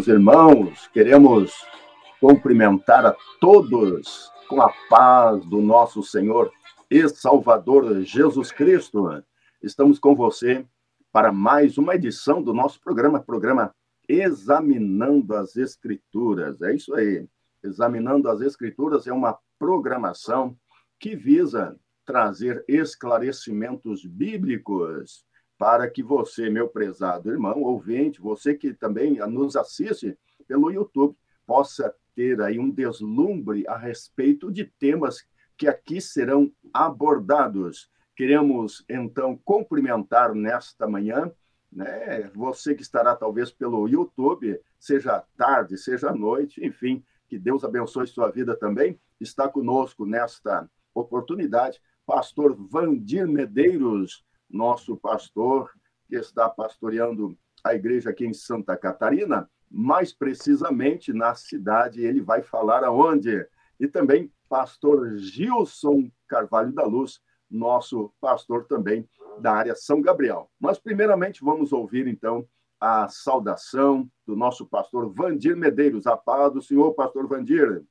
meus irmãos, queremos cumprimentar a todos com a paz do nosso Senhor e Salvador Jesus Cristo. Estamos com você para mais uma edição do nosso programa Examinando as Escrituras. É isso aí. Examinando as Escrituras é uma programação que visa trazer esclarecimentos bíblicos para que você, meu prezado irmão, ouvinte, você que também nos assiste pelo YouTube, possa ter aí um deslumbre a respeito de temas que aqui serão abordados. Queremos, então, cumprimentar nesta manhã, né, você que estará talvez pelo YouTube, seja tarde, seja noite, enfim, que Deus abençoe sua vida também. Está conosco nesta oportunidade pastor Vandir Medeiros, nosso pastor, que está pastoreando a igreja aqui em Santa Catarina, mais precisamente na cidade, ele vai falar aonde. E também pastor Gilson Carvalho da Luz, nosso pastor também da área São Gabriel. Mas, primeiramente, vamos ouvir, então, a saudação do nosso pastor Vandir Medeiros. A paz do Senhor, pastor Vandir.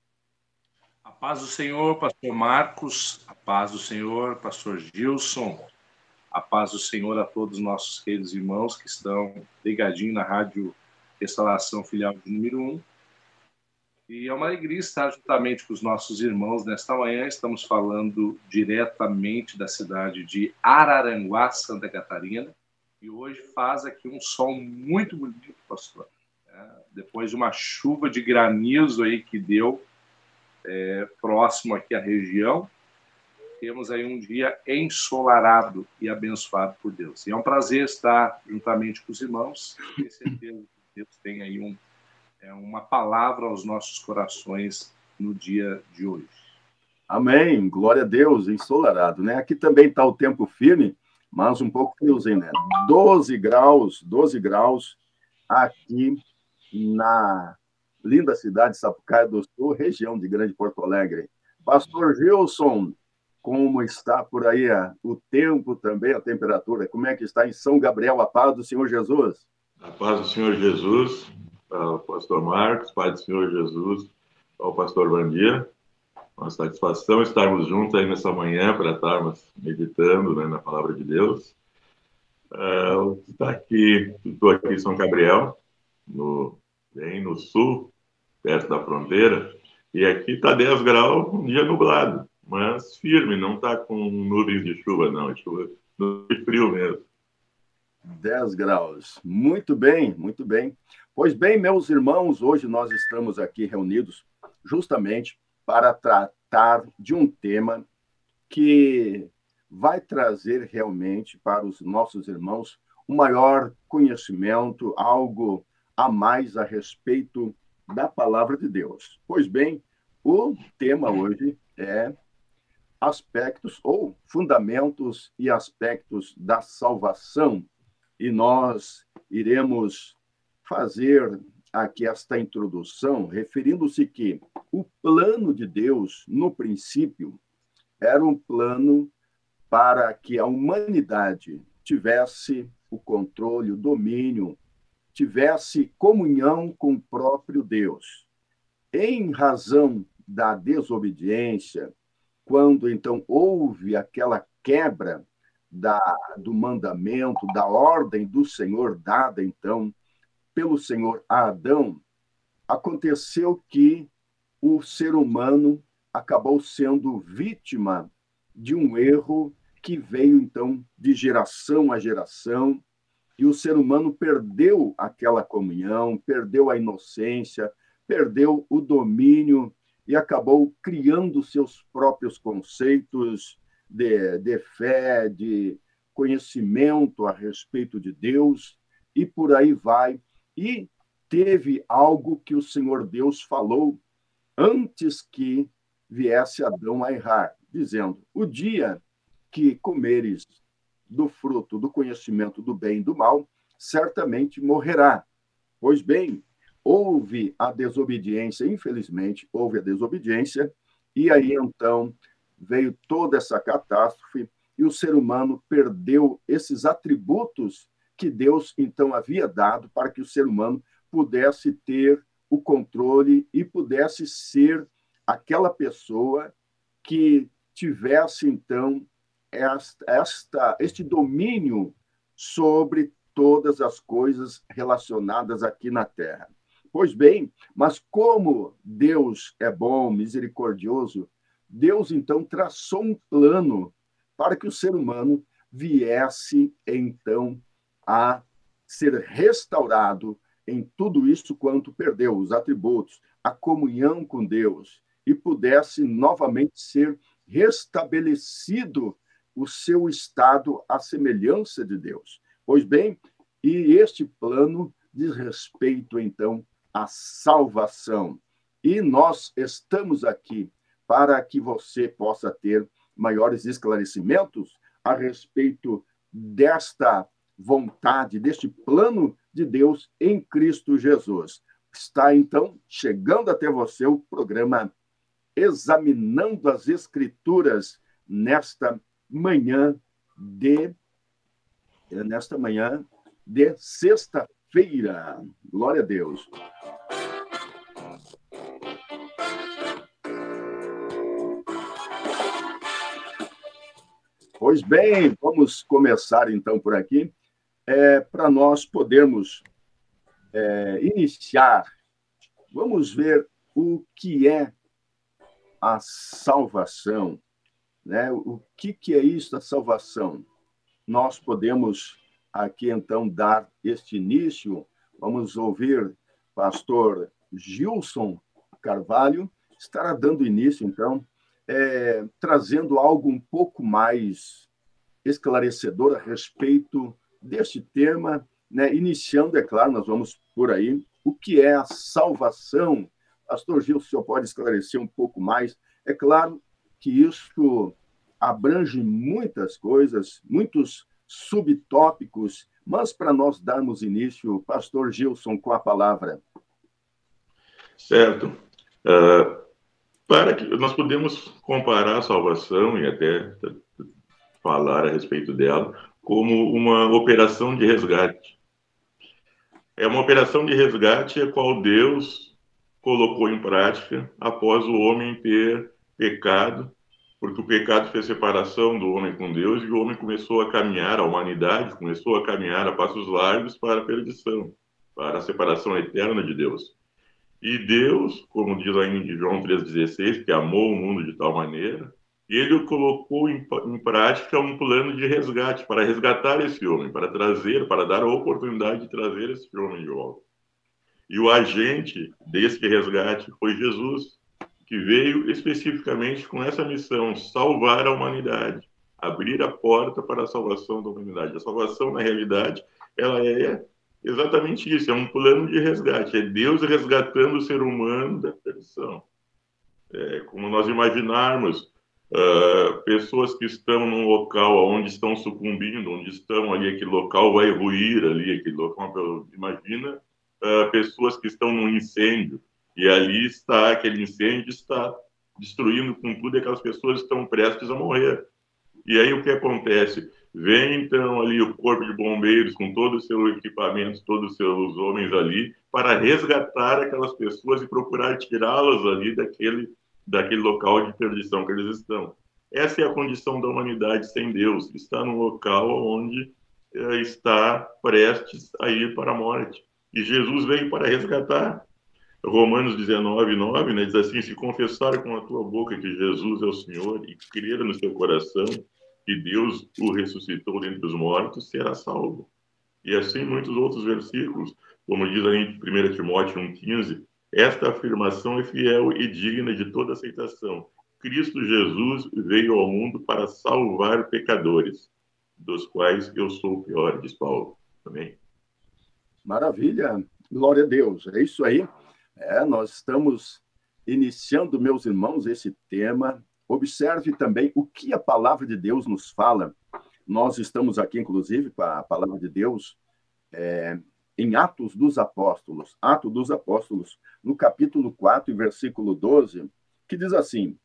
A paz do Senhor, pastor Marcos, a paz do Senhor, pastor Gilson, a paz do Senhor a todos os nossos queridos irmãos que estão ligadinhos na Rádio Restauração Filial de número 1. E é uma alegria estar juntamente com os nossos irmãos nesta manhã. Estamos falando diretamente da cidade de Araranguá, Santa Catarina. E hoje faz aqui um sol muito bonito, pastor. Depois de uma chuva de granizo aí que deu, próximo aqui à região, temos aí um dia ensolarado e abençoado por Deus. E é um prazer estar juntamente com os irmãos. Tenho certeza que Deus tem aí uma palavra aos nossos corações no dia de hoje. Amém, glória a Deus, ensolarado, né? Aqui também está o tempo firme, mas um pouco friozinho, né? 12 graus aqui na linda cidade de Sapucaia do Sul, região de Grande Porto Alegre. Pastor Gilson, como está por aí o tempo também, a temperatura? Como é que está em São Gabriel? A paz do Senhor Jesus. A paz do Senhor Jesus, ao pastor Marcos, paz do Senhor Jesus, ao pastor Vandir. Uma satisfação estarmos juntos aí nessa manhã para estarmos meditando, né, na palavra de Deus. Estou aqui em São Gabriel, bem no sul, perto da fronteira, e aqui está 10 graus, um dia nublado, mas firme, não está com nuvens de chuva, não, é chuva de frio mesmo. 10 graus, muito bem, muito bem. Pois bem, meus irmãos, hoje nós estamos aqui reunidos justamente para tratar de um tema que vai trazer realmente para os nossos irmãos um maior conhecimento, algo a mais a respeito da palavra de Deus. Pois bem, o tema hoje é aspectos ou fundamentos e aspectos da salvação. E nós iremos fazer aqui esta introdução, referindo-se que o plano de Deus, no princípio, era um plano para que a humanidade tivesse o controle, o domínio, tivesse comunhão com o próprio Deus. Em razão da desobediência, quando então houve aquela quebra do mandamento, da ordem do Senhor dada então pelo Senhor a Adão, aconteceu que o ser humano acabou sendo vítima de um erro que veio então de geração a geração, e o ser humano perdeu aquela comunhão, perdeu a inocência, perdeu o domínio e acabou criando seus próprios conceitos de fé, de conhecimento a respeito de Deus, e por aí vai. E teve algo que o Senhor Deus falou antes que viesse Adão a errar, dizendo: o dia que comeres do fruto do conhecimento do bem e do mal, certamente morrerá. Pois bem, houve a desobediência, infelizmente, houve a desobediência, e aí então veio toda essa catástrofe, e o ser humano perdeu esses atributos que Deus então havia dado para que o ser humano pudesse ter o controle e pudesse ser aquela pessoa que tivesse, então, este domínio sobre todas as coisas relacionadas aqui na Terra. Pois bem, mas como Deus é bom, misericordioso, Deus, então, traçou um plano para que o ser humano viesse, então, a ser restaurado em tudo isso quanto perdeu, os atributos, a comunhão com Deus, e pudesse novamente ser restabelecido o seu estado à semelhança de Deus. Pois bem, e este plano diz respeito, então, à salvação. E nós estamos aqui para que você possa ter maiores esclarecimentos a respeito desta vontade, deste plano de Deus em Cristo Jesus. Está, então, chegando até você o programa Examinando as Escrituras nesta manhã de sexta-feira. Glória a Deus. Pois bem, vamos começar então por aqui, para nós podermos iniciar. Vamos ver o que é a salvação, né? O que é isso, a salvação? Nós podemos aqui então dar este início. Vamos ouvir pastor Gilson Carvalho, estará dando início então, trazendo algo um pouco mais esclarecedor a respeito deste tema, né? Iniciando, é claro, nós vamos por aí, o que é a salvação. Pastor Gil, o senhor pode esclarecer um pouco mais? É claro que isso abrange muitas coisas, muitos subtópicos, mas para nós darmos início, pastor Gilson, com a palavra. Certo. Para que nós podemos comparar a salvação e até falar a respeito dela como uma operação de resgate. É uma operação de resgate a qual Deus colocou em prática após o homem ter pecado, porque o pecado fez separação do homem com Deus e o homem começou a caminhar, a humanidade começou a caminhar a passos largos para a perdição, para a separação eterna de Deus. E Deus, como diz lá em João 3,16, que amou o mundo de tal maneira, ele colocou em prática um plano de resgate, para resgatar esse homem, para dar a oportunidade de trazer esse homem de volta. E o agente desse resgate foi Jesus, que veio especificamente com essa missão, salvar a humanidade, abrir a porta para a salvação da humanidade. A salvação, na realidade, ela é exatamente isso, é um plano de resgate, é Deus resgatando o ser humano da perdição. É como nós imaginarmos pessoas que estão num local onde estão sucumbindo, onde estão ali, aquele local vai ruir ali, aquele local, imagina pessoas que estão num incêndio, e ali está, aquele incêndio está destruindo com tudo, e aquelas pessoas estão prestes a morrer. E aí o que acontece? Vem então ali o corpo de bombeiros com todo o seu equipamento, todos os seus homens ali, para resgatar aquelas pessoas e procurar tirá-las ali daquele local de perdição que eles estão. Essa é a condição da humanidade sem Deus, está num local onde está prestes a ir para a morte. E Jesus veio para resgatar. Romanos 19:9, né, diz assim: se confessar com a tua boca que Jesus é o Senhor e crer no seu coração que Deus o ressuscitou dentre os mortos, será salvo. E assim muitos outros versículos, como diz aí em 1 Timóteo 1,15, esta afirmação é fiel e digna de toda aceitação. Cristo Jesus veio ao mundo para salvar pecadores, dos quais eu sou o pior, diz Paulo. Amém? Maravilha, glória a Deus. É isso aí. Nós estamos iniciando, meus irmãos, esse tema. Observe também o que a palavra de Deus nos fala. Nós estamos aqui, inclusive, com a palavra de Deus em Atos dos Apóstolos. Atos dos Apóstolos, no capítulo 4, versículo 12, que diz assim: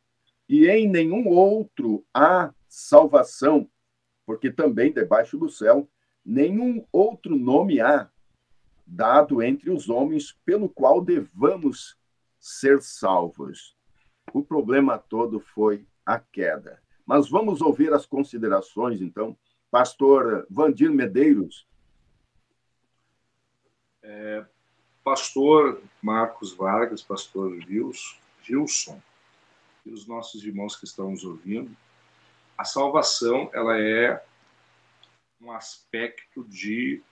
e em nenhum outro há salvação, porque também debaixo do céu nenhum outro nome há, dado entre os homens, pelo qual devamos ser salvos. O problema todo foi a queda. Mas vamos ouvir as considerações, então. Pastor Vandir Medeiros. Pastor Marcos Vargas, pastor Gilson, e os nossos irmãos que estão nos ouvindo, a salvação, ela é um aspecto de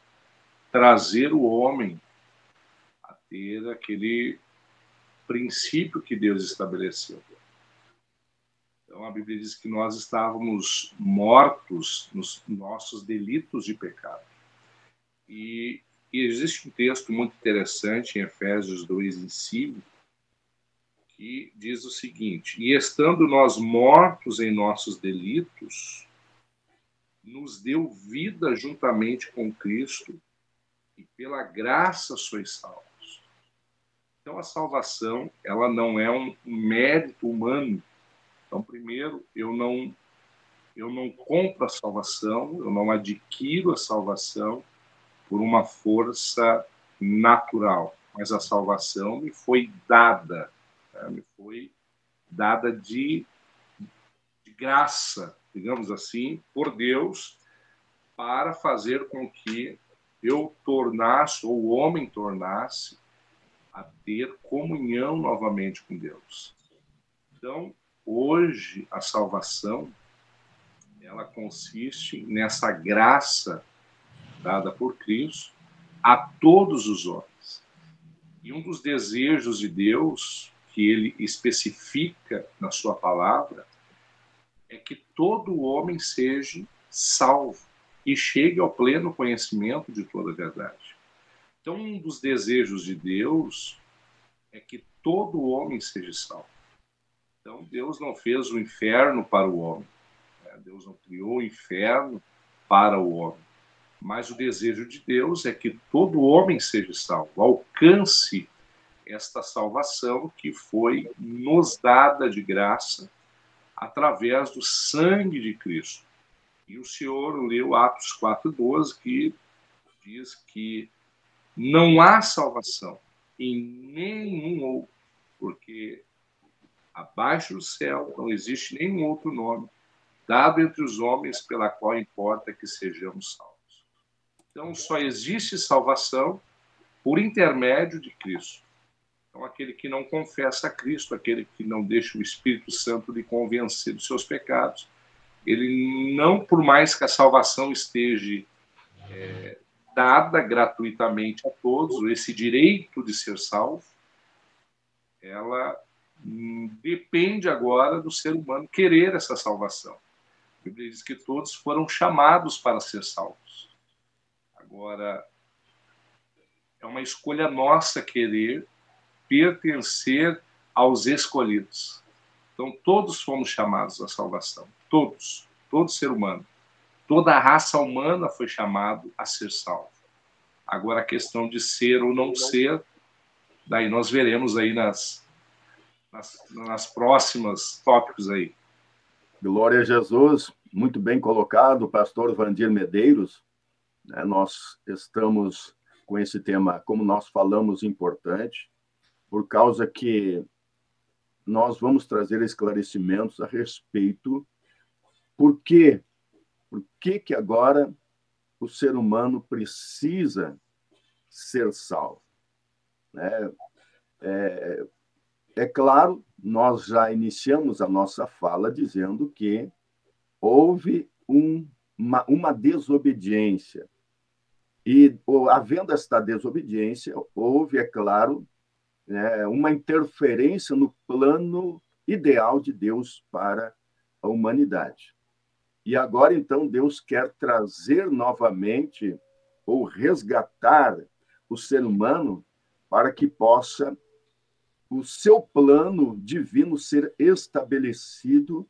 trazer o homem a ter aquele princípio que Deus estabeleceu. Então, a Bíblia diz que nós estávamos mortos nos nossos delitos de pecado. E existe um texto muito interessante em Efésios 2:5, que diz o seguinte: e estando nós mortos em nossos delitos, nos deu vida juntamente com Cristo, e pela graça sois salvos. Então, a salvação, ela não é um mérito humano. Então, primeiro, eu não compro a salvação, eu não adquiro a salvação por uma força natural, mas a salvação me foi dada, né? Me foi dada de graça, digamos assim, por Deus, para fazer com que eu tornasse, ou o homem tornasse, a ter comunhão novamente com Deus. Então, hoje, a salvação, ela consiste nessa graça dada por Cristo a todos os homens. E um dos desejos de Deus, que ele especifica na sua palavra, é que todo homem seja salvo e chegue ao pleno conhecimento de toda a verdade. Então, um dos desejos de Deus é que todo homem seja salvo. Então, Deus não fez o inferno para o homem. Deus não criou o inferno para o homem. Mas o desejo de Deus é que todo homem seja salvo, alcance esta salvação que foi nos dada de graça através do sangue de Cristo. E o senhor leu Atos 4:12, que diz que não há salvação em nenhum outro, porque abaixo do céu não existe nenhum outro nome dado entre os homens pela qual importa que sejamos salvos. Então, só existe salvação por intermédio de Cristo. Então, aquele que não confessa a Cristo, aquele que não deixa o Espírito Santo lhe convencer dos seus pecados, ele não, por mais que a salvação esteja dada gratuitamente a todos, esse direito de ser salvo, ela depende agora do ser humano querer essa salvação. A Bíblia diz que todos foram chamados para ser salvos. Agora, é uma escolha nossa querer pertencer aos escolhidos. Então, todos fomos chamados à salvação. Todos. Todo ser humano. Toda a raça humana foi chamada a ser salvo. Agora, a questão de ser ou não ser, daí nós veremos aí nas próximas tópicos aí. Glória a Jesus, muito bem colocado, pastor Vandir Medeiros. Nós estamos com esse tema, como nós falamos, importante, por causa que nós vamos trazer esclarecimentos a respeito por que agora o ser humano precisa ser salvo. É claro, nós já iniciamos a nossa fala dizendo que houve uma desobediência. E, havendo esta desobediência, houve, é claro, uma interferência no plano ideal de Deus para a humanidade. E agora, então, Deus quer trazer novamente ou resgatar o ser humano para que possa o seu plano divino ser estabelecido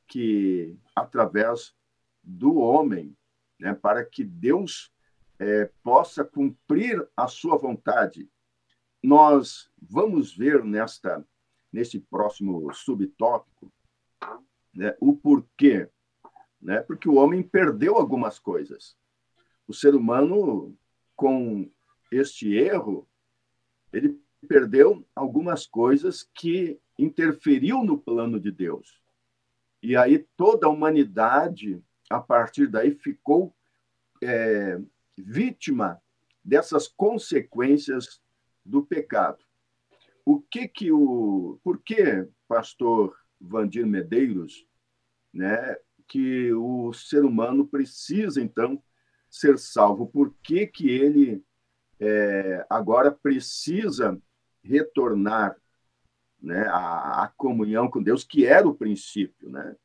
que através do homem, para que Deus possa cumprir a sua vontade. Nós vamos ver neste próximo subtópico o porquê. Porque o homem perdeu algumas coisas. O ser humano, com este erro, ele perdeu algumas coisas que interferiu no plano de Deus. E aí toda a humanidade, a partir daí, ficou vítima dessas consequências do pecado. Por que, pastor Vandir Medeiros, né, que o ser humano precisa, então, ser salvo? Por que ele agora precisa retornar, né, à comunhão com Deus, que era o princípio, né?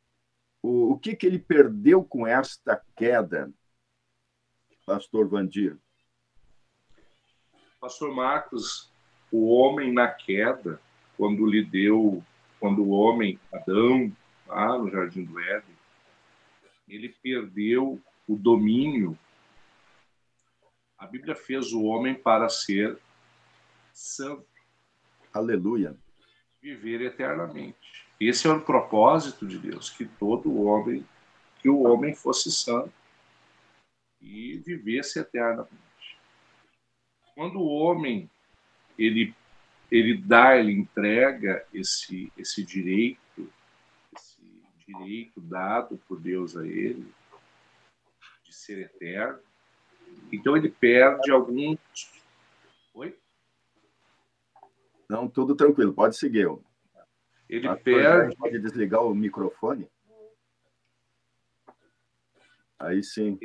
O que ele perdeu com esta queda, pastor Vandir? Pastor Marcos, o homem na queda, quando o homem, Adão, lá no Jardim do Éden, ele perdeu o domínio. A Bíblia fez o homem para ser santo. Aleluia. Viver eternamente. Esse é o propósito de Deus, que o homem fosse santo e vivesse eternamente. Quando o homem ele entrega esse direito dado por Deus a ele de ser eterno, então ele perde alguns. Oi? Não, tudo tranquilo, pode seguir. Ele perde. Pode desligar o microfone? Aí sim.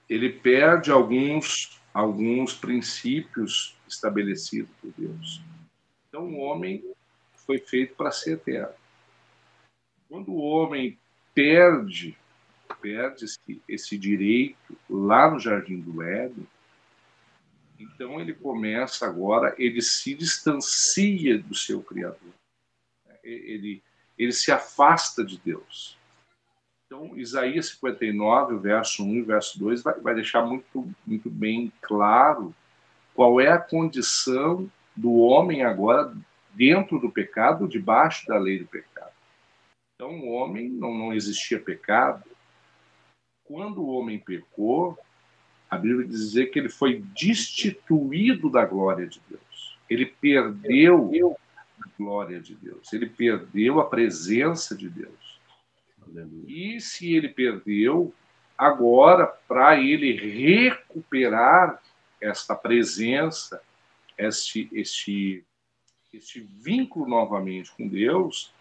Ele perde alguns princípios estabelecidos por Deus. Então, o homem foi feito para ser eterno. Quando o homem perde esse direito lá no Jardim do Éden, então ele se distancia do seu Criador. Ele se afasta de Deus. Então, Isaías 59, o verso 1 e o verso 2, vai deixar muito, muito bem claro qual é a condição do homem agora dentro do pecado, debaixo da lei do pecado. Então, o homem não existia pecado. Quando o homem pecou, a Bíblia diz dizer que ele foi destituído da glória de Deus. Ele perdeu a glória de Deus. Ele perdeu a presença de Deus. E se ele perdeu, agora, para ele recuperar esta presença, este vínculo novamente com Deus,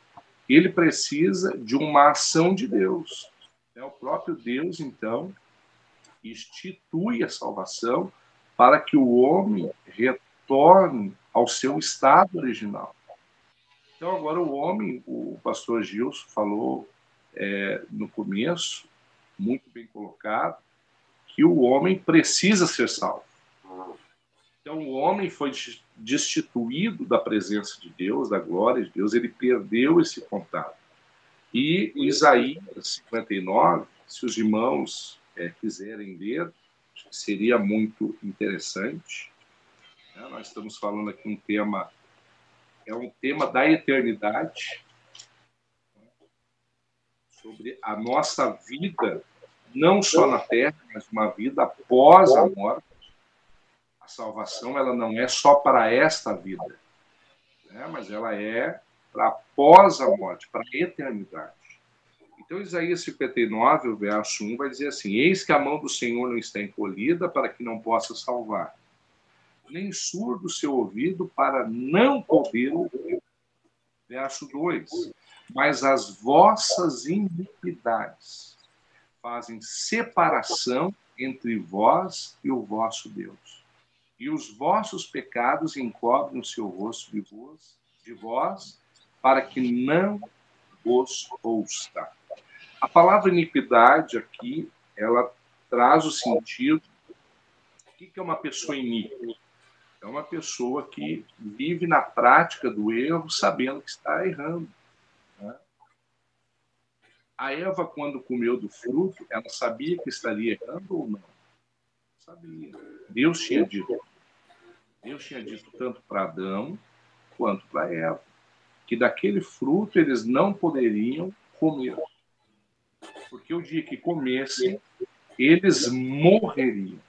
ele precisa de uma ação de Deus. O próprio Deus, então, institui a salvação para que o homem retorne ao seu estado original. Então, agora o pastor Gilson falou no começo, muito bem colocado, que o homem precisa ser salvo. Então, o homem foi destituído da presença de Deus, da glória de Deus, ele perdeu esse contato. E Isaías 59, se os irmãos quiserem ler, seria muito interessante. Nós estamos falando aqui um tema da eternidade, sobre a nossa vida, não só na Terra, mas uma vida após a morte. A salvação ela não é só para esta vida, mas ela é para após a morte, para a eternidade. Então, Isaías 59, o verso 1, vai dizer assim: eis que a mão do Senhor não está encolhida para que não possa salvar, nem surdo o seu ouvido para não poder ouvir. Verso 2: mas as vossas iniquidades fazem separação entre vós e o vosso Deus. E os vossos pecados encobrem o seu rosto de vós, para que não os ouça. A palavra iniquidade aqui, ela traz o sentido. O que é uma pessoa iníqua? É uma pessoa que vive na prática do erro, sabendo que está errando. A Eva, quando comeu do fruto, ela sabia que estaria errando ou não? Sabia. Deus tinha dito tanto para Adão quanto para Eva, que daquele fruto eles não poderiam comer. Porque o dia que comessem, eles morreriam.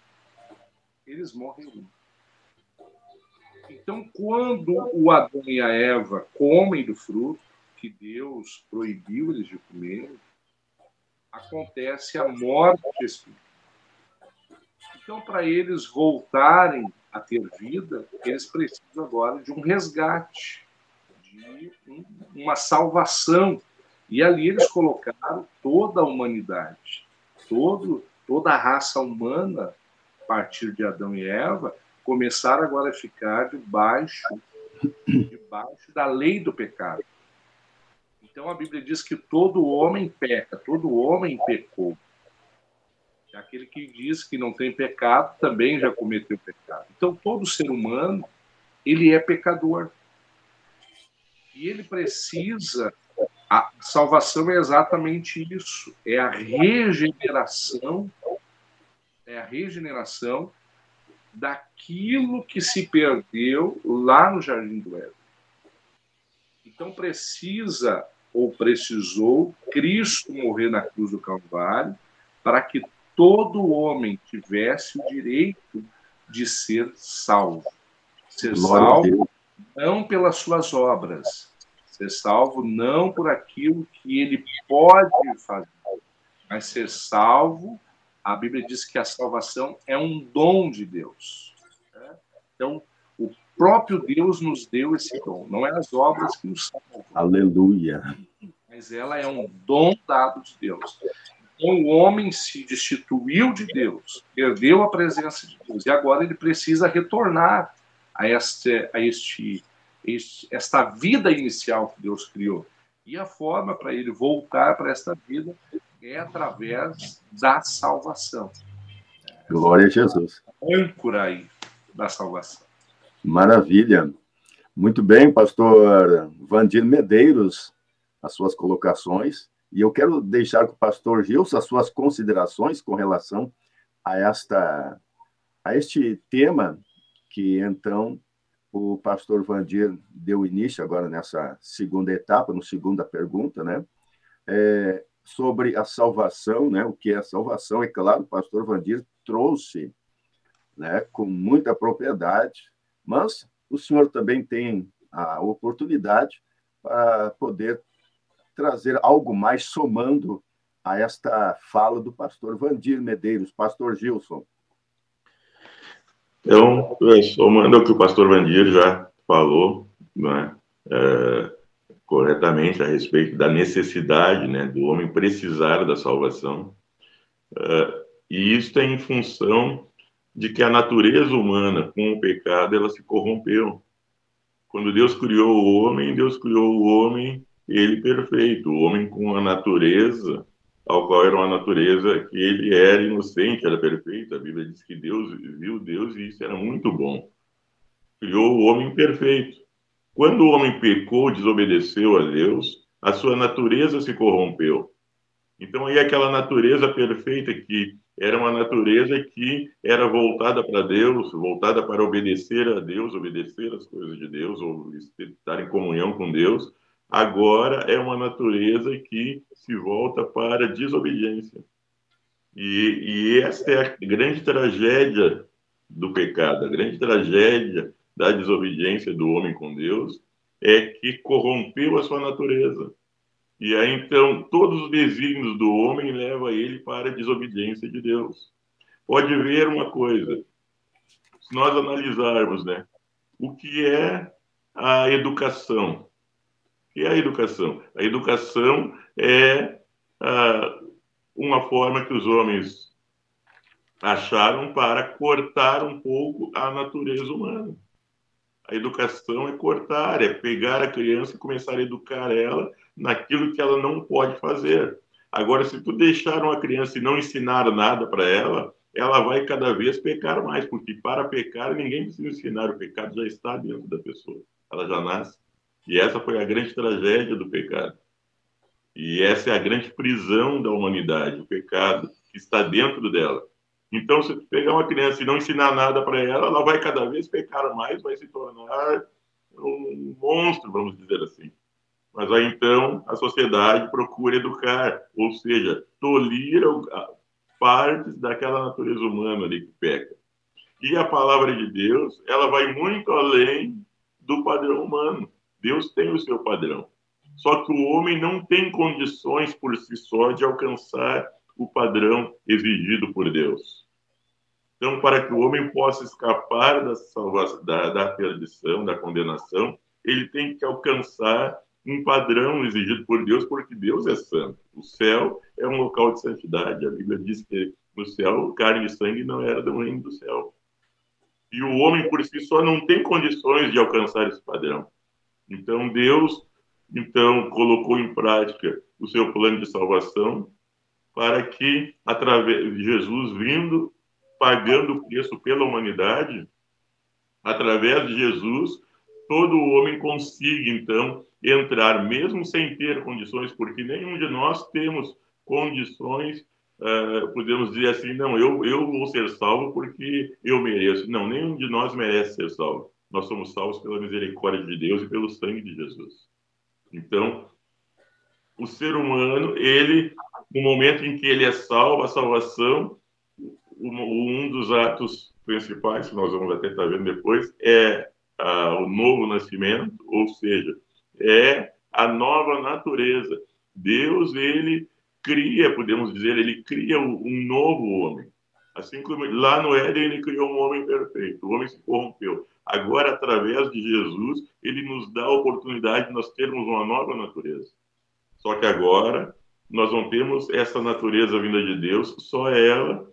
Eles morreriam. Então, quando o Adão e a Eva comem do fruto que Deus proibiu eles de comer, acontece a morte espiritual. Então, para eles voltarem a ter vida, eles precisam agora de um resgate, de uma salvação. E ali eles colocaram toda a humanidade, toda a raça humana, a partir de Adão e Eva, começaram agora a ficar debaixo da lei do pecado. Então a Bíblia diz que todo homem peca, todo homem pecou. Aquele que diz que não tem pecado também já cometeu pecado. Então todo ser humano, ele é pecador. E ele precisa... A salvação é exatamente isso. É a regeneração daquilo que se perdeu lá no Jardim do Éden. Então precisou Cristo morrer na cruz do Calvário para que todo homem tivesse o direito de ser salvo. Ser salvo não pelas suas obras, ser salvo não por aquilo que ele pode fazer, mas ser salvo, a Bíblia diz que a salvação é um dom de Deus. Então, o próprio Deus nos deu esse dom, não é as obras que nos salvam. Aleluia. Mas ela é um dom dado de Deus. Então, o homem se destituiu de Deus, perdeu a presença de Deus, e agora ele precisa retornar a esta vida inicial que Deus criou. E a forma para ele voltar para esta vida é através da salvação. Glória a Jesus. Âncora aí da salvação. Maravilha. Muito bem, pastor Vandir Medeiros, as suas colocações. E eu quero deixar com o pastor Gilson as suas considerações com relação a este tema que, então, o pastor Vandir deu início agora nessa segunda etapa, na segunda pergunta, né? Sobre a salvação, né? O que é a salvação? É claro, o pastor Vandir trouxe, né, com muita propriedade, mas o senhor também tem a oportunidade para poder trazer algo mais somando a esta fala do pastor Vandir Medeiros. Pastor Gilson. Então, somando o que o pastor Vandir já falou, né, corretamente a respeito da necessidade, né, do homem precisar da salvação, e isso é em função de que a natureza humana, com o pecado, ela se corrompeu. Quando Deus criou o homem, ele perfeito, o homem com a natureza, ao qual era uma natureza que ele era inocente, era perfeito. A Bíblia diz que Deus viu Deus e isso era muito bom. Criou o homem perfeito. Quando o homem pecou, desobedeceu a Deus, a sua natureza se corrompeu. Então, aí aquela natureza perfeita, que era uma natureza que era voltada para Deus, voltada para obedecer a Deus, obedecer as coisas de Deus, ou estar em comunhão com Deus, agora é uma natureza que se volta para a desobediência. E esta é a grande tragédia do pecado, a grande tragédia da desobediência do homem com Deus, é que corrompeu a sua natureza. E aí, então, todos os desígnios do homem levam ele para a desobediência de Deus. Pode ver uma coisa, se nós analisarmos, né, o que é a educação. O que é a educação? A educação é uma forma que os homens acharam para cortar um pouco a natureza humana. A educação é cortar, é pegar a criança e começar a educar ela naquilo que ela não pode fazer. Agora, se tu deixar uma criança e não ensinar nada para ela, ela vai cada vez pecar mais, porque para pecar ninguém precisa ensinar, o pecado já está dentro da pessoa, ela já nasce. E essa foi a grande tragédia do pecado. E essa é a grande prisão da humanidade, o pecado que está dentro dela. Então, se tu pegar uma criança e não ensinar nada para ela, ela vai cada vez pecar mais, vai se tornar um monstro, vamos dizer assim. Mas aí, então, a sociedade procura educar, ou seja, tolir partes daquela natureza humana ali que peca. E a palavra de Deus, ela vai muito além do padrão humano. Deus tem o seu padrão. Só que o homem não tem condições por si só de alcançar o padrão exigido por Deus. Então, para que o homem possa escapar da salvação, da perdição, da condenação, ele tem que alcançar um padrão exigido por Deus, porque Deus é santo. O céu é um local de santidade. A Bíblia diz que no céu, carne e sangue não era do reino do céu. E o homem, por si só, não tem condições de alcançar esse padrão. Então, Deus colocou em prática o seu plano de salvação para que, através de Jesus vindo, pagando o preço pela humanidade, através de Jesus, todo homem consiga, então, entrar, mesmo sem ter condições, porque nenhum de nós temos condições, podemos dizer assim, não, eu vou ser salvo porque eu mereço. Não, nenhum de nós merece ser salvo. Nós somos salvos pela misericórdia de Deus e pelo sangue de Jesus. Então, o ser humano, ele, no momento em que ele é salvo, a salvação, um dos atos principais, que nós vamos até estar vendo depois, é o novo nascimento, ou seja, é a nova natureza. Deus, ele cria, podemos dizer, ele cria um novo homem. Assim como lá no Éden ele criou um homem perfeito, o homem se corrompeu. Agora, através de Jesus, ele nos dá a oportunidade de nós termos uma nova natureza. Só que agora nós não temos essa natureza vinda de Deus, só ela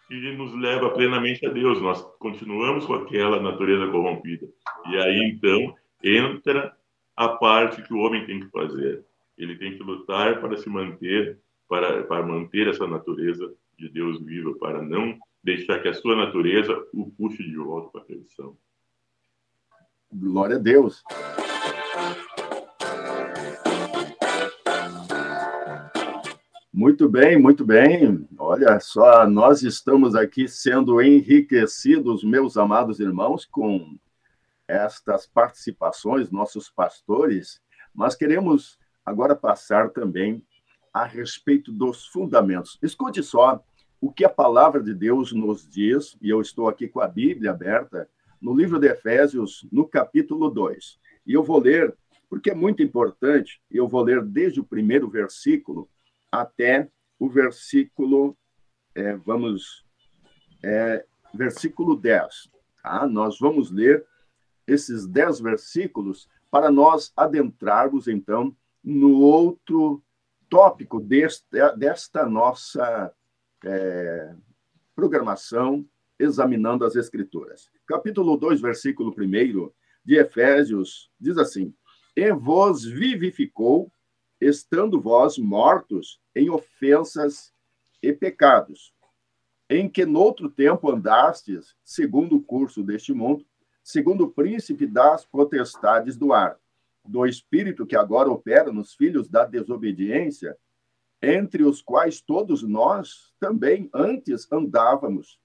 que nos leva plenamente a Deus. Nós continuamos com aquela natureza corrompida. E aí, então, entra a parte que o homem tem que fazer. Ele tem que lutar para se manter, para manter essa natureza de Deus viva, para não deixar que a sua natureza o puxe de volta para a perdição. Glória a Deus. Muito bem, muito bem. Olha só, nós estamos aqui sendo enriquecidos, meus amados irmãos, com estas participações, nossos pastores, mas queremos agora passar também a respeito dos fundamentos. Escute só o que a palavra de Deus nos diz, e eu estou aqui com a Bíblia aberta, no livro de Efésios, no capítulo 2. E eu vou ler, porque é muito importante, eu vou ler desde o primeiro versículo até o versículo, versículo 10. Tá? Nós vamos ler esses 10 versículos para nós adentrarmos, então, no outro tópico desta nossa programação, examinando as Escrituras. Capítulo 2, versículo 1 de Efésios, diz assim: E vos vivificou, estando vós mortos em ofensas e pecados, em que noutro tempo andastes, segundo o curso deste mundo, segundo o príncipe das potestades do ar, do espírito que agora opera nos filhos da desobediência, entre os quais todos nós também antes andávamos,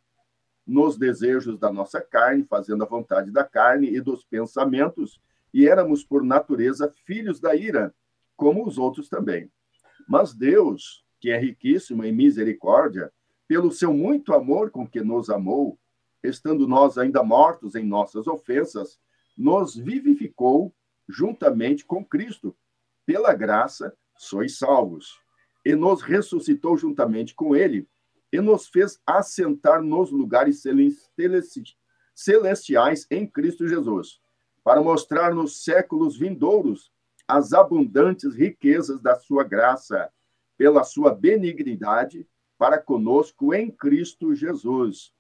nos desejos da nossa carne, fazendo a vontade da carne e dos pensamentos, e éramos, por natureza, filhos da ira, como os outros também. Mas Deus, que é riquíssimo em misericórdia, pelo seu muito amor com que nos amou, estando nós ainda mortos em nossas ofensas, nos vivificou juntamente com Cristo. Pela graça, sois salvos. E nos ressuscitou juntamente com ele, e nos fez assentar nos lugares celestiais em Cristo Jesus, para mostrar nos séculos vindouros as abundantes riquezas da sua graça, pela sua benignidade para conosco em Cristo Jesus.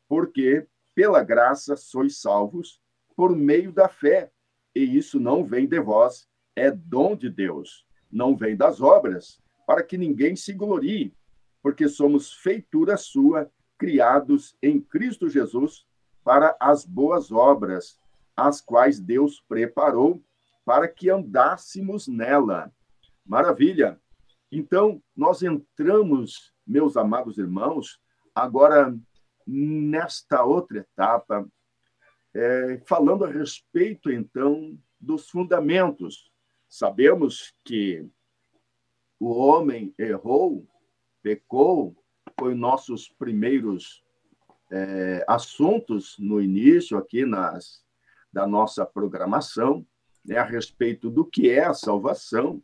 Porque, pela graça, sois salvos por meio da fé, e isso não vem de vós, é dom de Deus, não vem das obras, para que ninguém se glorie, porque somos feitura sua, criados em Cristo Jesus, para as boas obras, as quais Deus preparou para que andássemos nela. Maravilha! Então, nós entramos, meus amados irmãos, agora nesta outra etapa, falando a respeito, então, dos fundamentos. Sabemos que o homem errou, pecou, foi nossos primeiros assuntos no início aqui da nossa programação, né, a respeito do que é a salvação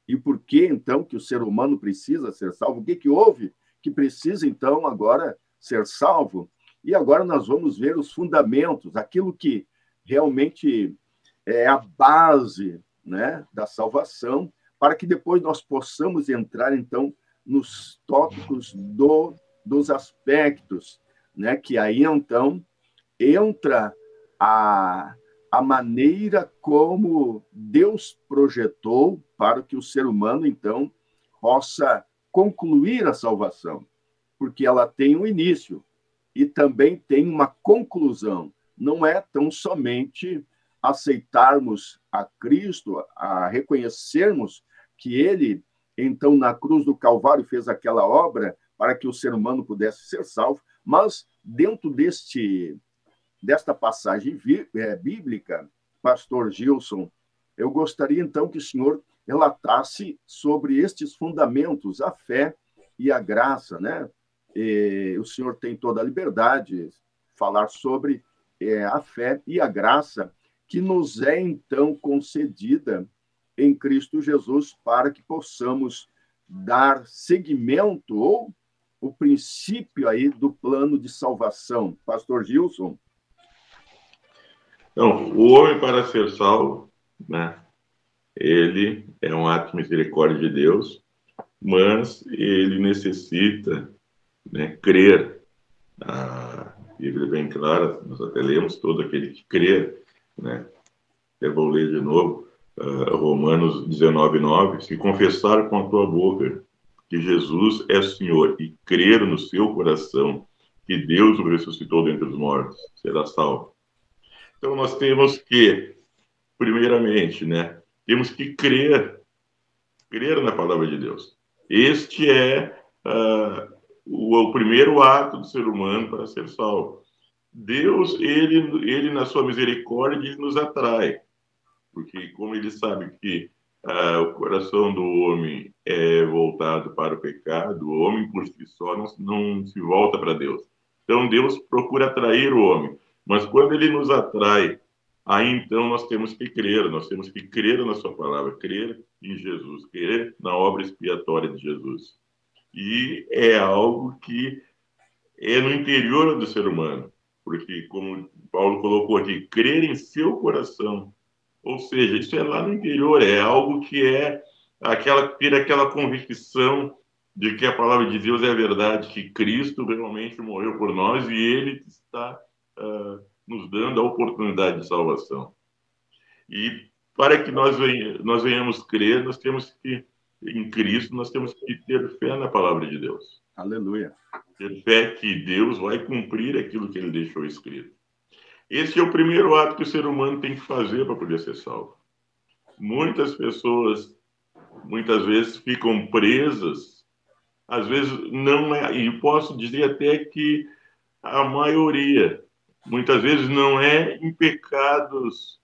e por que, então, que o ser humano precisa ser salvo, o que houve que precisa, então, agora ser salvo. E agora nós vamos ver os fundamentos, aquilo que realmente é a base, né, da salvação, para que depois nós possamos entrar, então, nos tópicos dos aspectos, né, que aí, então, entra a maneira como Deus projetou para que o ser humano, então, possa concluir a salvação, porque ela tem um início e também tem uma conclusão. Não é tão somente aceitarmos a Cristo, a reconhecermos que Ele, então, na cruz do Calvário, fez aquela obra para que o ser humano pudesse ser salvo, mas dentro desta passagem bíblica, pastor Gilson, eu gostaria, então, que o senhor relatasse sobre estes fundamentos, a fé e a graça, né? O senhor tem toda a liberdade de falar sobre a fé e a graça que nos é, então, concedida em Cristo Jesus para que possamos dar seguimento ou o princípio aí do plano de salvação. Pastor Gilson? Então, o homem, para ser salvo, né, ele é um ato de misericórdia de Deus, mas ele necessita, né, crer. A Bíblia é bem clara, nós até lemos, todo aquele que crer, né? Eu vou ler de novo, Romanos 19:9, se confessar com a tua boca que Jesus é Senhor e crer no seu coração que Deus o ressuscitou dentre os mortos, será salvo. Então, nós temos que, primeiramente, né, temos que crer na palavra de Deus. Este é o primeiro ato do ser humano para ser salvo. Deus, ele na sua misericórdia, nos atrai, porque como ele sabe que o coração do homem é voltado para o pecado, o homem por si só não se volta para Deus. Então, Deus procura atrair o homem. Mas quando ele nos atrai, aí então nós temos que crer na sua palavra, crer em Jesus, crer na obra expiatória de Jesus. E é algo que é no interior do ser humano, porque, como Paulo colocou aqui, crer em seu coração. Ou seja, isso é lá no interior, é algo que é ter aquela convicção de que a palavra de Deus é a verdade, que Cristo realmente morreu por nós e Ele está nos dando a oportunidade de salvação. E para que nós venhamos crer, em Cristo, nós temos que ter fé na palavra de Deus. Aleluia. Ter fé que Deus vai cumprir aquilo que Ele deixou escrito. Esse é o primeiro ato que o ser humano tem que fazer para poder ser salvo. Muitas pessoas, muitas vezes, ficam presas, às vezes não é, e posso dizer até que a maioria, muitas vezes não é em pecados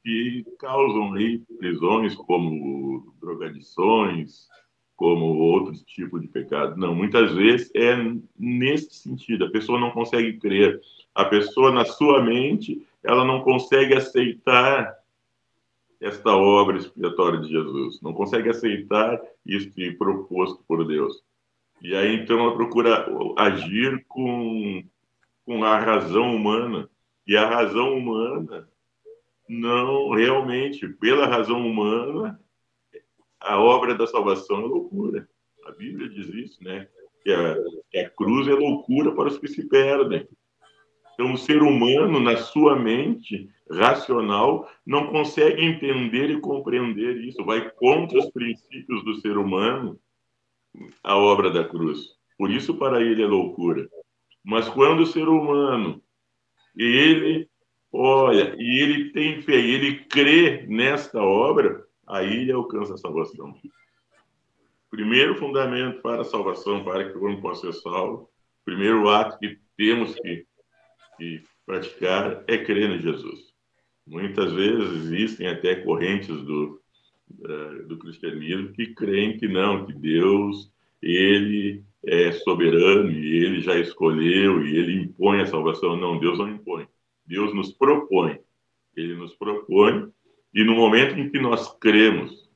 que causam aí prisões, como drogadições, como outros tipos de pecado. Não, muitas vezes é nesse sentido. A pessoa não consegue crer. A pessoa, na sua mente, ela não consegue aceitar esta obra expiatória de Jesus. Não consegue aceitar isso que é proposto por Deus. E aí, então, ela procura agir com a razão humana. E a razão humana, não, realmente, pela razão humana, a obra da salvação é loucura. A Bíblia diz isso, né? Que a cruz é loucura para os que se perdem. Então, o ser humano, na sua mente racional, não consegue entender e compreender isso. Vai contra os princípios do ser humano a obra da cruz. Por isso, para ele é loucura. Mas quando o ser humano, ele olha e ele tem fé, e ele crê nesta obra, aí ele alcança a salvação. Primeiro fundamento para a salvação, para que o homem possa ser salvo, primeiro ato que temos que praticar é crer em Jesus. Muitas vezes existem até correntes do cristianismo que creem que não, que Deus, ele é soberano e ele já escolheu e ele impõe a salvação. Não, Deus não impõe. Deus nos propõe. Ele nos propõe e no momento em que nós cremos,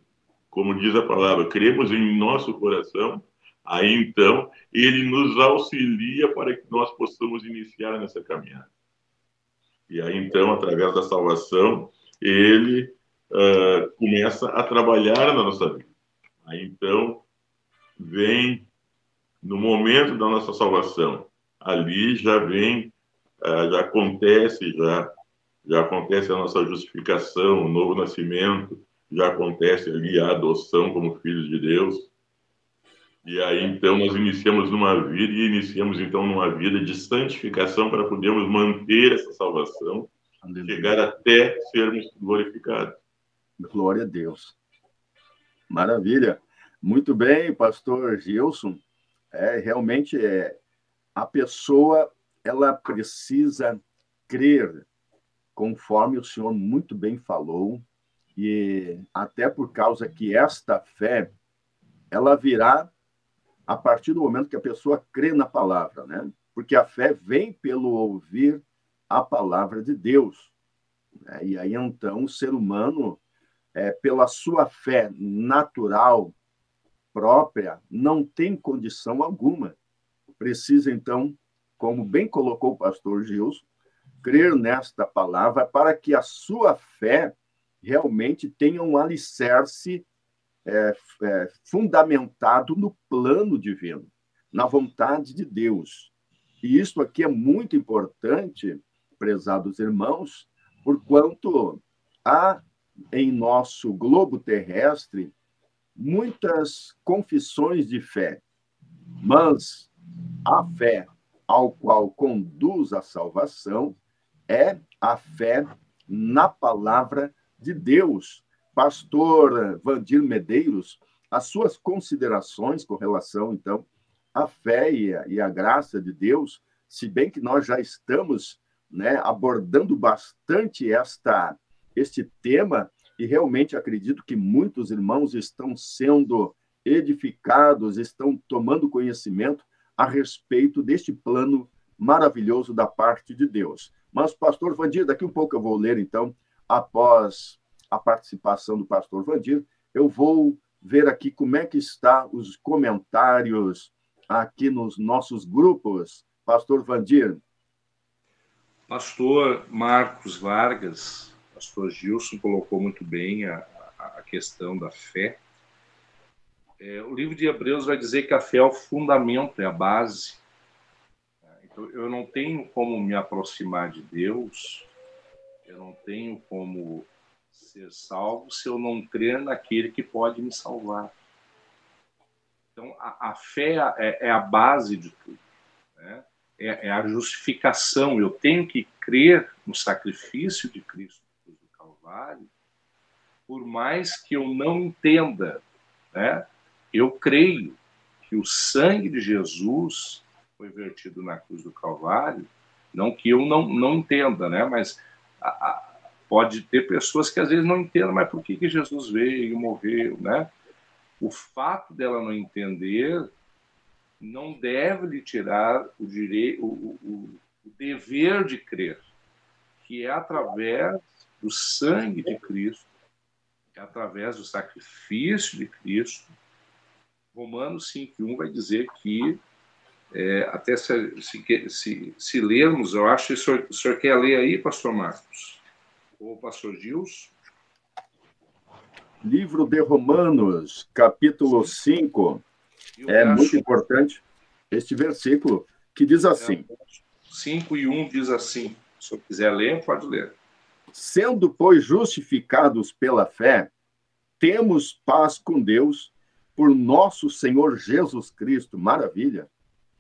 como diz a palavra, cremos em nosso coração, aí então ele nos auxilia para que nós possamos iniciar nessa caminhada. E aí então, através da salvação, ele começa a trabalhar na nossa vida. Aí então vem no momento da nossa salvação, ali já vem, já acontece a nossa justificação, o novo nascimento, já acontece ali a adoção como filhos de Deus. E aí, então, nós iniciamos numa vida de santificação para podermos manter essa salvação, chegar até sermos glorificados. Glória a Deus. Maravilha. Muito bem, pastor Gilson. Realmente, a pessoa, ela precisa crer, conforme o senhor muito bem falou, e até por causa que esta fé, ela virá a partir do momento que a pessoa crê na palavra, né? Porque a fé vem pelo ouvir a palavra de Deus, né? E aí, então, o ser humano, pela sua fé natural, própria, não tem condição alguma. Precisa, então, como bem colocou o pastor Gilson, crer nesta palavra para que a sua fé realmente tenha um alicerce fundamentado no plano divino, na vontade de Deus. E isso aqui é muito importante, prezados irmãos, porquanto há em nosso globo terrestre muitas confissões de fé, mas a fé ao qual conduz a salvação é a fé na palavra de Deus. Pastor Vandir Medeiros, as suas considerações com relação, então, à fé e à graça de Deus, se bem que nós já estamos, né, abordando bastante este tema, e realmente acredito que muitos irmãos estão sendo edificados, estão tomando conhecimento a respeito deste plano maravilhoso da parte de Deus. Mas, pastor Vandir, daqui um pouco eu vou ler, então, após a participação do pastor Vandir, eu vou ver aqui como é que está os comentários aqui nos nossos grupos. Pastor Vandir. Pastor Marcos Vargas, pastor Gilson colocou muito bem a questão da fé. O livro de Hebreus vai dizer que a fé é o fundamento, é a base. Então, eu não tenho como me aproximar de Deus, eu não tenho como ser salvo se eu não crer naquele que pode me salvar. Então, a fé é a base de tudo, né? É a justificação. Eu tenho que crer no sacrifício de Cristo do Calvário, por mais que eu não entenda, né? Eu creio que o sangue de Jesus foi vertido na cruz do Calvário, não que eu não entenda, né? Mas pode ter pessoas que às vezes não entendam, mas por que Jesus veio e morreu, né? O fato dela não entender não deve lhe tirar o direito, o dever de crer, que é através do sangue de Cristo, é através do sacrifício de Cristo. Romanos 5:1 vai dizer que, até se lermos, eu acho que o senhor quer ler aí, pastor Marcos? Ou pastor Gilson? Livro de Romanos, capítulo 5. É muito importante este versículo, que diz assim. 5:1 diz assim. Se eu quiser ler, pode ler. Sendo, pois, justificados pela fé, temos paz com Deus por nosso Senhor Jesus Cristo. Maravilha.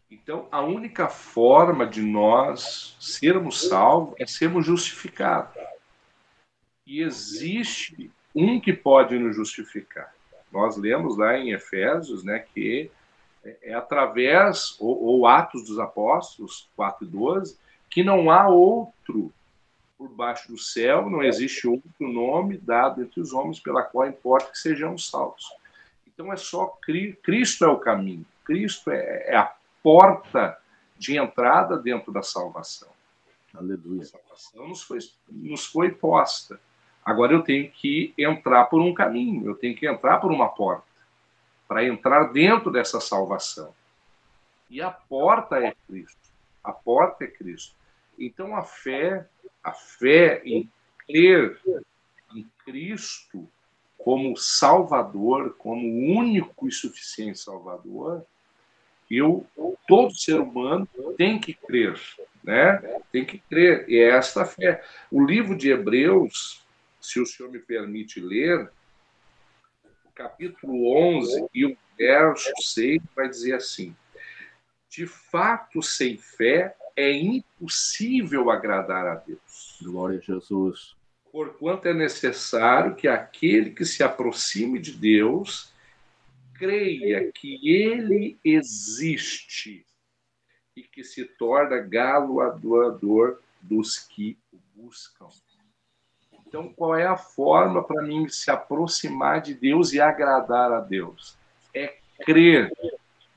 Então, a única forma de nós sermos salvos é sermos justificados. E existe um que pode nos justificar. Nós lemos lá em Efésios, né, que é através, ou Atos dos Apóstolos, 4:12, que não há outro por baixo do céu, não existe outro nome dado entre os homens pela qual importa que sejamos salvos. Então é só Cristo é o caminho. Cristo é a porta de entrada dentro da salvação. Aleluia. A salvação nos foi posta. Agora eu tenho que entrar por um caminho, eu tenho que entrar por uma porta, para entrar dentro dessa salvação. E a porta é Cristo. A porta é Cristo. Então a fé em crer em Cristo como Salvador, como único e suficiente Salvador, todo ser humano tem que crer, né? Tem que crer. E é esta fé. O livro de Hebreus, se o senhor me permite ler, o capítulo 11 e o verso 6 vai dizer assim: de fato, sem fé é impossível agradar a Deus. Glória a Jesus. Porquanto é necessário que aquele que se aproxime de Deus creia que ele existe e que se torna galardoador dos que o buscam. Então, qual é a forma para mim se aproximar de Deus e agradar a Deus? É crer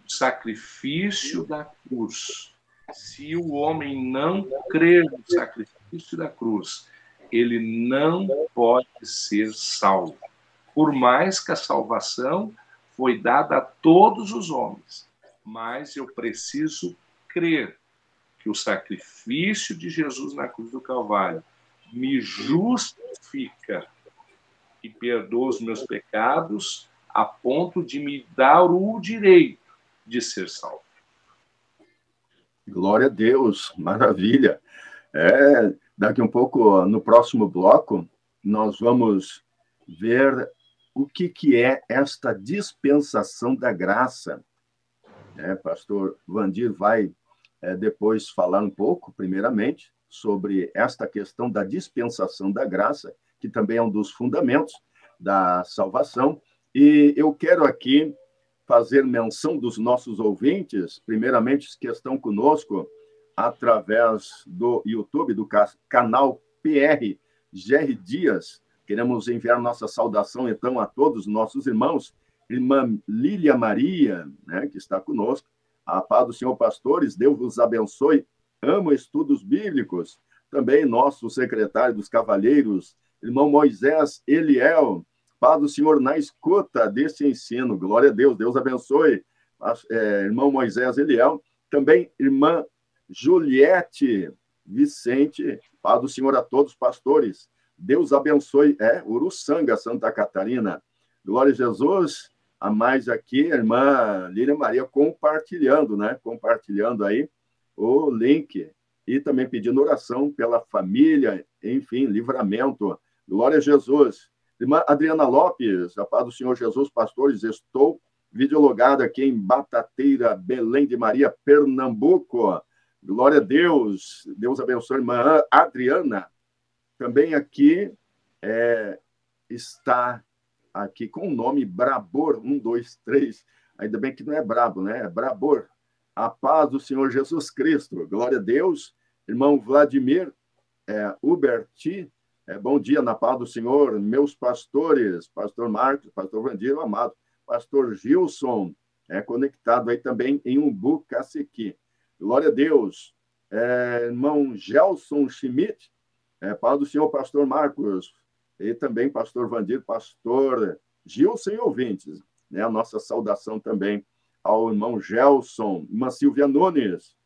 no sacrifício da cruz. Se o homem não crer no sacrifício da cruz, ele não pode ser salvo. Por mais que a salvação foi dada a todos os homens, mas eu preciso crer que o sacrifício de Jesus na cruz do Calvário me justifica e perdoa os meus pecados a ponto de me dar o direito de ser salvo. Glória a Deus, maravilha. Daqui um pouco, no próximo bloco, nós vamos ver o que é esta dispensação da graça. Pastor Vandir vai depois falar um pouco, primeiramente, sobre esta questão da dispensação da graça, que também é um dos fundamentos da salvação. E eu quero aqui fazer menção dos nossos ouvintes, primeiramente, que estão conosco através do YouTube, do canal PR G.R. Dias. Queremos enviar nossa saudação, então, a todos os nossos irmãos. Irmã Lília Maria, né, que está conosco. A paz do Senhor, pastores, Deus vos abençoe. Amo estudos bíblicos. Também nosso secretário dos cavalheiros, irmão Moisés Eliel. Paz do Senhor na escuta desse ensino. Glória a Deus, Deus abençoe. Irmão Moisés Eliel. Também irmã Juliette Vicente. Paz do Senhor a todos os pastores. Deus abençoe. Uruçanga, Santa Catarina. Glória a Jesus. A mais aqui, a irmã Lília Maria compartilhando, né? Compartilhando aí o link. E também pedindo oração pela família, enfim, livramento. Glória a Jesus. Irmã Adriana Lopes, a paz do Senhor Jesus, pastores, estou videologado aqui em Batateira, Belém de Maria, Pernambuco. Glória a Deus. Deus abençoe, irmã Adriana. Também aqui está aqui com o nome Brabor, 1, 2, 3. Ainda bem que não é brabo, né? É Brabor. A paz do Senhor Jesus Cristo. Glória a Deus. Irmão Vladimir Uberti. Bom dia, na paz do Senhor, meus pastores, pastor Marcos, pastor Vandir, amado, pastor Gilson, conectado aí também em Umbu, Cacequi. Glória a Deus. Irmão Gelson Schmidt, paz do Senhor, pastor Marcos, e também pastor Vandir, pastor Gilson e ouvintes. A nossa saudação também ao irmão Gelson, irmã Silvia Nunes,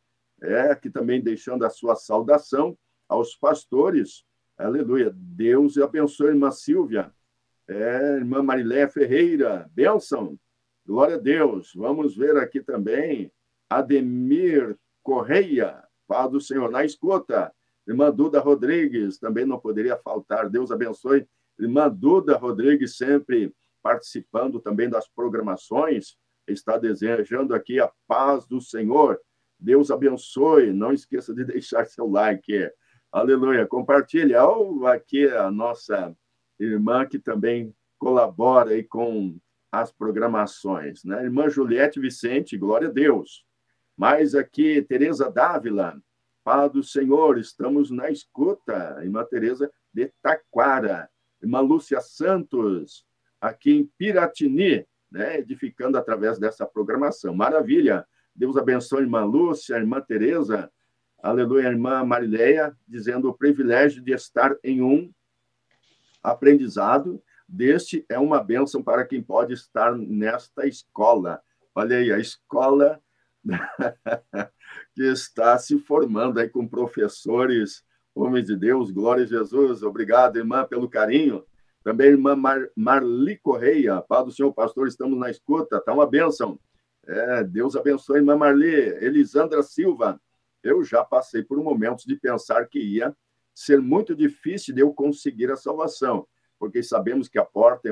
aqui também deixando a sua saudação aos pastores. Aleluia. Deus abençoe a irmã Silvia. Irmã Marilé Ferreira. Bênção. Glória a Deus. Vamos ver aqui também Ademir Correia. Paz do Senhor na escuta. Irmã Duda Rodrigues. Também não poderia faltar. Deus abençoe. Irmã Duda Rodrigues sempre participando também das programações. Está desejando aqui a paz do Senhor. Deus abençoe. Não esqueça de deixar seu like. Aleluia. Compartilha. Aqui a nossa irmã que também colabora aí com as programações, né? Irmã Juliette Vicente, glória a Deus. Mais aqui, Tereza Dávila, paz do Senhor, estamos na escuta. Irmã Tereza de Taquara. Irmã Lúcia Santos, aqui em Piratini, né, edificando através dessa programação. Maravilha! Deus abençoe a irmã Lúcia, a irmã Tereza, aleluia, a irmã Marileia, dizendo o privilégio de estar em um aprendizado deste é uma bênção para quem pode estar nesta escola. Olha aí, a escola que está se formando aí com professores, homens de Deus, glória a Jesus. Obrigado, irmã, pelo carinho. Também irmã Marli Correia, Paz do Senhor, pastor, estamos na escuta, está uma bênção. Deus abençoe, irmã Marli. Elisandra Silva, eu já passei por momentos de pensar que ia ser muito difícil de eu conseguir a salvação, porque sabemos que a porta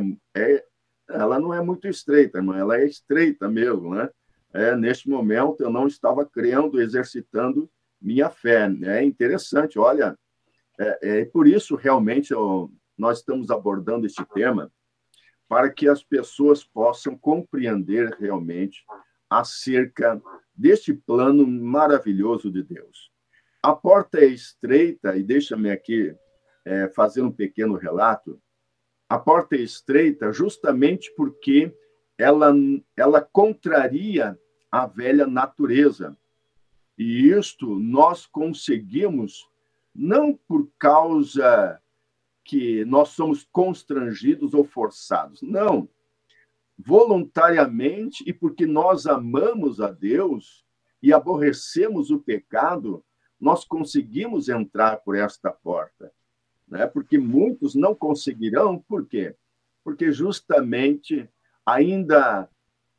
ela não é muito estreita, irmã, ela é estreita mesmo, né? Neste momento, eu não estava crendo, exercitando minha fé. É interessante, olha, por isso, realmente, nós estamos abordando este tema, para que as pessoas possam compreender realmente acerca deste plano maravilhoso de Deus. A porta é estreita, e deixa-me aqui fazer um pequeno relato. A porta é estreita justamente porque ela contraria a velha natureza. E isto nós conseguimos não por causa que nós somos constrangidos ou forçados. Não. Voluntariamente e porque nós amamos a Deus e aborrecemos o pecado, nós conseguimos entrar por esta porta, né? Porque muitos não conseguirão, por quê? Porque justamente ainda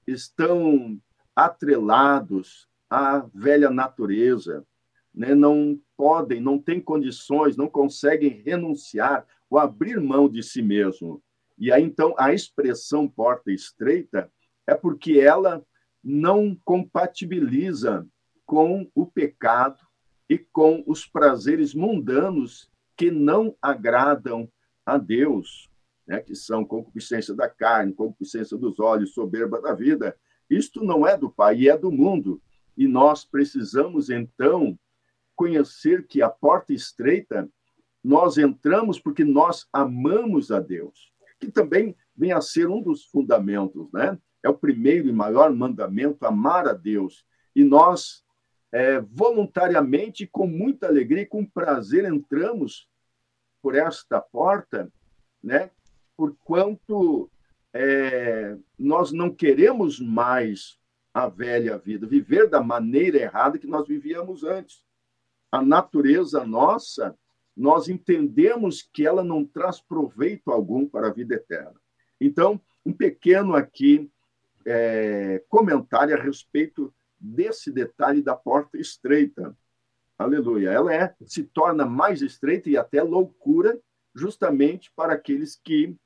estão atrelados à velha natureza, né? Não podem, não têm condições, não conseguem renunciar ou abrir mão de si mesmo. E aí, então, a expressão porta estreita é porque ela não compatibiliza com o pecado e com os prazeres mundanos que não agradam a Deus, né? Que são concupiscência da carne, concupiscência dos olhos, soberba da vida. Isto não é do Pai, é do mundo. E nós precisamos, então, conhecer que a porta estreita, nós entramos porque nós amamos a Deus, que também vem a ser um dos fundamentos, né? É o primeiro e maior mandamento, amar a Deus. E nós, voluntariamente, com muita alegria e com prazer, entramos por esta porta, né? Porquanto nós não queremos mais a velha vida, viver da maneira errada que nós vivíamos antes. A natureza nossa, nós entendemos que ela não traz proveito algum para a vida eterna. Então, um pequeno aqui comentário a respeito desse detalhe da porta estreita. Aleluia. Ela se torna mais estreita e até loucura, justamente para aqueles que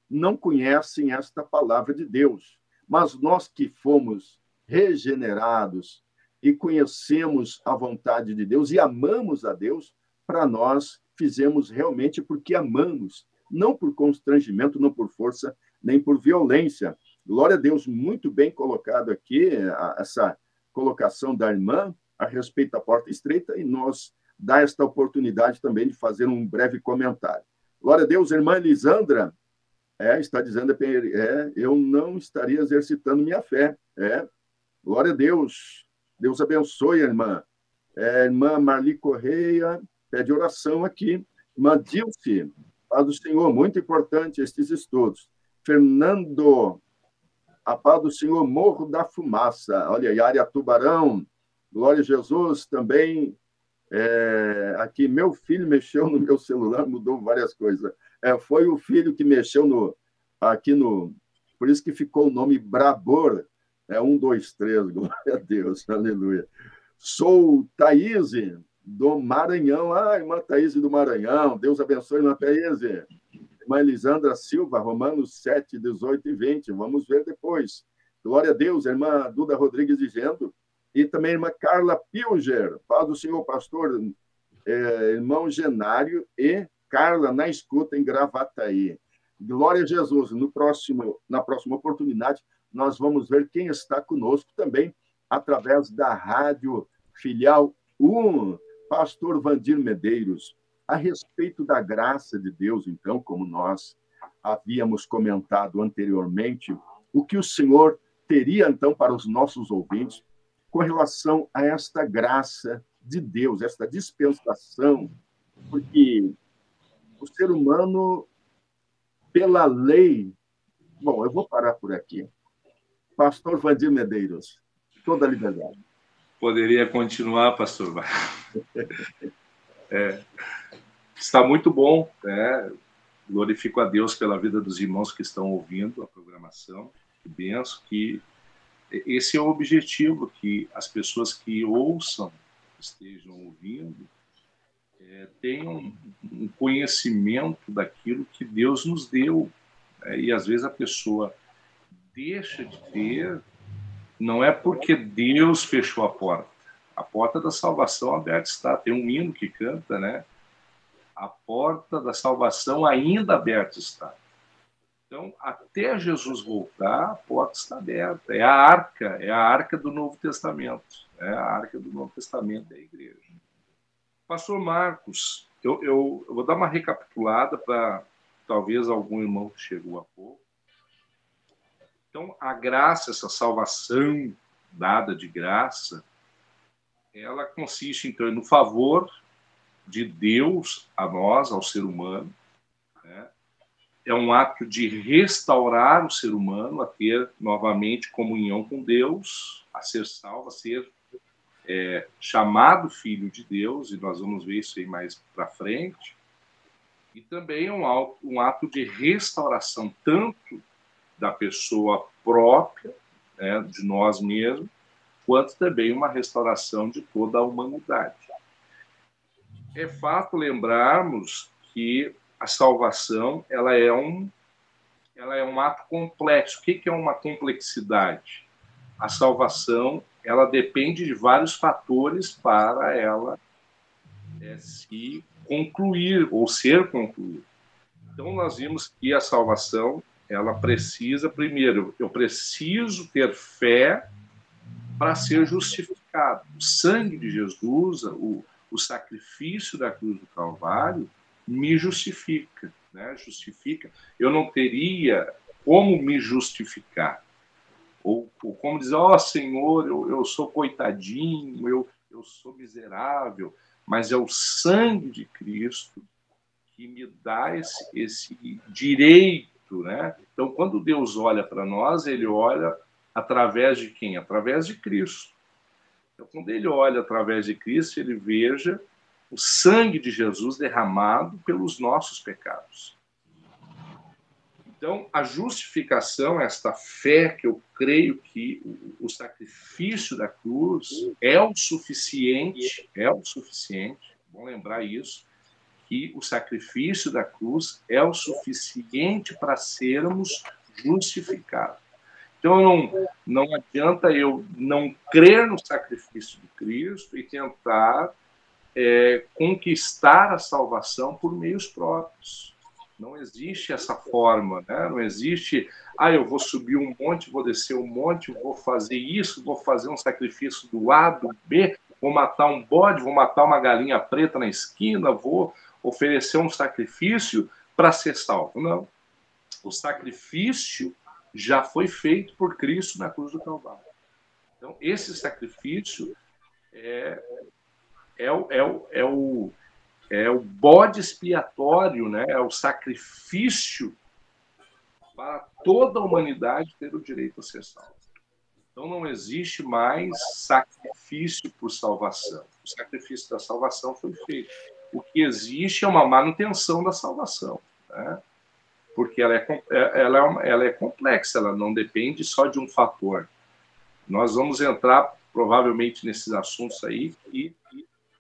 não conhecem esta palavra de Deus. Mas nós que fomos regenerados e conhecemos a vontade de Deus e amamos a Deus, para nós fizemos realmente porque amamos, não por constrangimento, não por força, nem por violência. Glória a Deus, muito bem colocado aqui, essa colocação da irmã a respeito da porta estreita, e nós dá esta oportunidade também de fazer um breve comentário. Glória a Deus, irmã Elisandra, está dizendo, eu não estaria exercitando minha fé. Glória a Deus. Deus abençoe a irmã. Irmã Marli Correia pede oração aqui. Irmã Dilce, paz do Senhor, muito importante estes estudos. Fernando, a paz do Senhor, Morro da Fumaça. Olha aí, área Tubarão. Glória a Jesus também. Aqui, meu filho mexeu no meu celular, mudou várias coisas. Foi o filho que mexeu aqui no... Por isso que ficou o nome Brabor. 1, 2, 3, glória a Deus, aleluia. Sou Thaís, do Maranhão. Irmã Thaís do Maranhão, Deus abençoe, irmã Thaís. Irmã Elisandra Silva, Romanos 7, 18 e 20, vamos ver depois. Glória a Deus, irmã Duda Rodrigues dizendo, e também irmã Carla Pilger, paz do Senhor, pastor, irmão Genário e Carla na escuta em Gravataí. Glória a Jesus. Na próxima oportunidade, nós vamos ver quem está conosco também, através da Rádio Filial 1, pastor Vandir Medeiros, a respeito da graça de Deus, então, como nós havíamos comentado anteriormente, o que o Senhor teria, então, para os nossos ouvintes com relação a esta graça de Deus, esta dispensação, porque o ser humano, pela lei... Bom, eu vou parar por aqui. Pastor Vandir Medeiros, toda a liberdade. Poderia continuar, pastor. Está muito bom, né? Glorifico a Deus pela vida dos irmãos que estão ouvindo a programação. Que benção, que esse é o objetivo, que as pessoas que ouçam, estejam ouvindo, tenham um conhecimento daquilo que Deus nos deu. E às vezes a pessoa deixa de ter, não é porque Deus fechou a porta. A porta da salvação aberta está. Tem um hino que canta, né? A porta da salvação ainda aberta está. Então, até Jesus voltar, a porta está aberta. É a arca do Novo Testamento. É a arca do Novo Testamento da igreja. Pastor Marcos, eu vou dar uma recapitulada para talvez algum irmão que chegou há pouco. Então, a graça, essa salvação dada de graça, ela consiste, então, no favor de Deus a nós, ao ser humano, né? É um ato de restaurar o ser humano a ter novamente comunhão com Deus, a ser salvo, a ser chamado filho de Deus, e nós vamos ver isso aí mais para frente. E também é um ato de restauração tanto da pessoa própria, né, de nós mesmos, quanto também uma restauração de toda a humanidade. É fato lembrarmos que a salvação ela é um ato complexo. O que é uma complexidade? A salvação ela depende de vários fatores para ela se concluir ou ser concluída. Então, nós vimos que a salvação ela precisa, primeiro, eu preciso ter fé para ser justificado. O sangue de Jesus, o sacrifício da cruz do Calvário, me justifica, né? Justifica. Eu não teria como me justificar. Ou como dizer, Senhor, eu sou coitadinho, eu sou miserável, mas é o sangue de Cristo que me dá esse direito, né? Então, quando Deus olha para nós, ele olha através de quem? Através de Cristo. Então, quando ele olha através de Cristo, ele veja o sangue de Jesus derramado pelos nossos pecados. Então, a justificação, esta fé que eu creio que o sacrifício da cruz é o suficiente, bom lembrar isso, que o sacrifício da cruz é o suficiente para sermos justificados. Então, não adianta eu não crer no sacrifício de Cristo e tentar conquistar a salvação por meios próprios. Não existe essa forma, né? Não existe, eu vou subir um monte, vou descer um monte, vou fazer isso, vou fazer um sacrifício do A, do B, vou matar um bode, vou matar uma galinha preta na esquina, vou oferecer um sacrifício para ser salvo. Não. O sacrifício já foi feito por Cristo na cruz do Calvário. Então, esse sacrifício é o bode expiatório, né? É o sacrifício para toda a humanidade ter o direito a ser salvo. Então, não existe mais sacrifício por salvação. O sacrifício da salvação foi feito. O que existe é uma manutenção da salvação, né? Porque ela é complexa, ela não depende só de um fator. Nós vamos entrar, provavelmente, nesses assuntos aí, e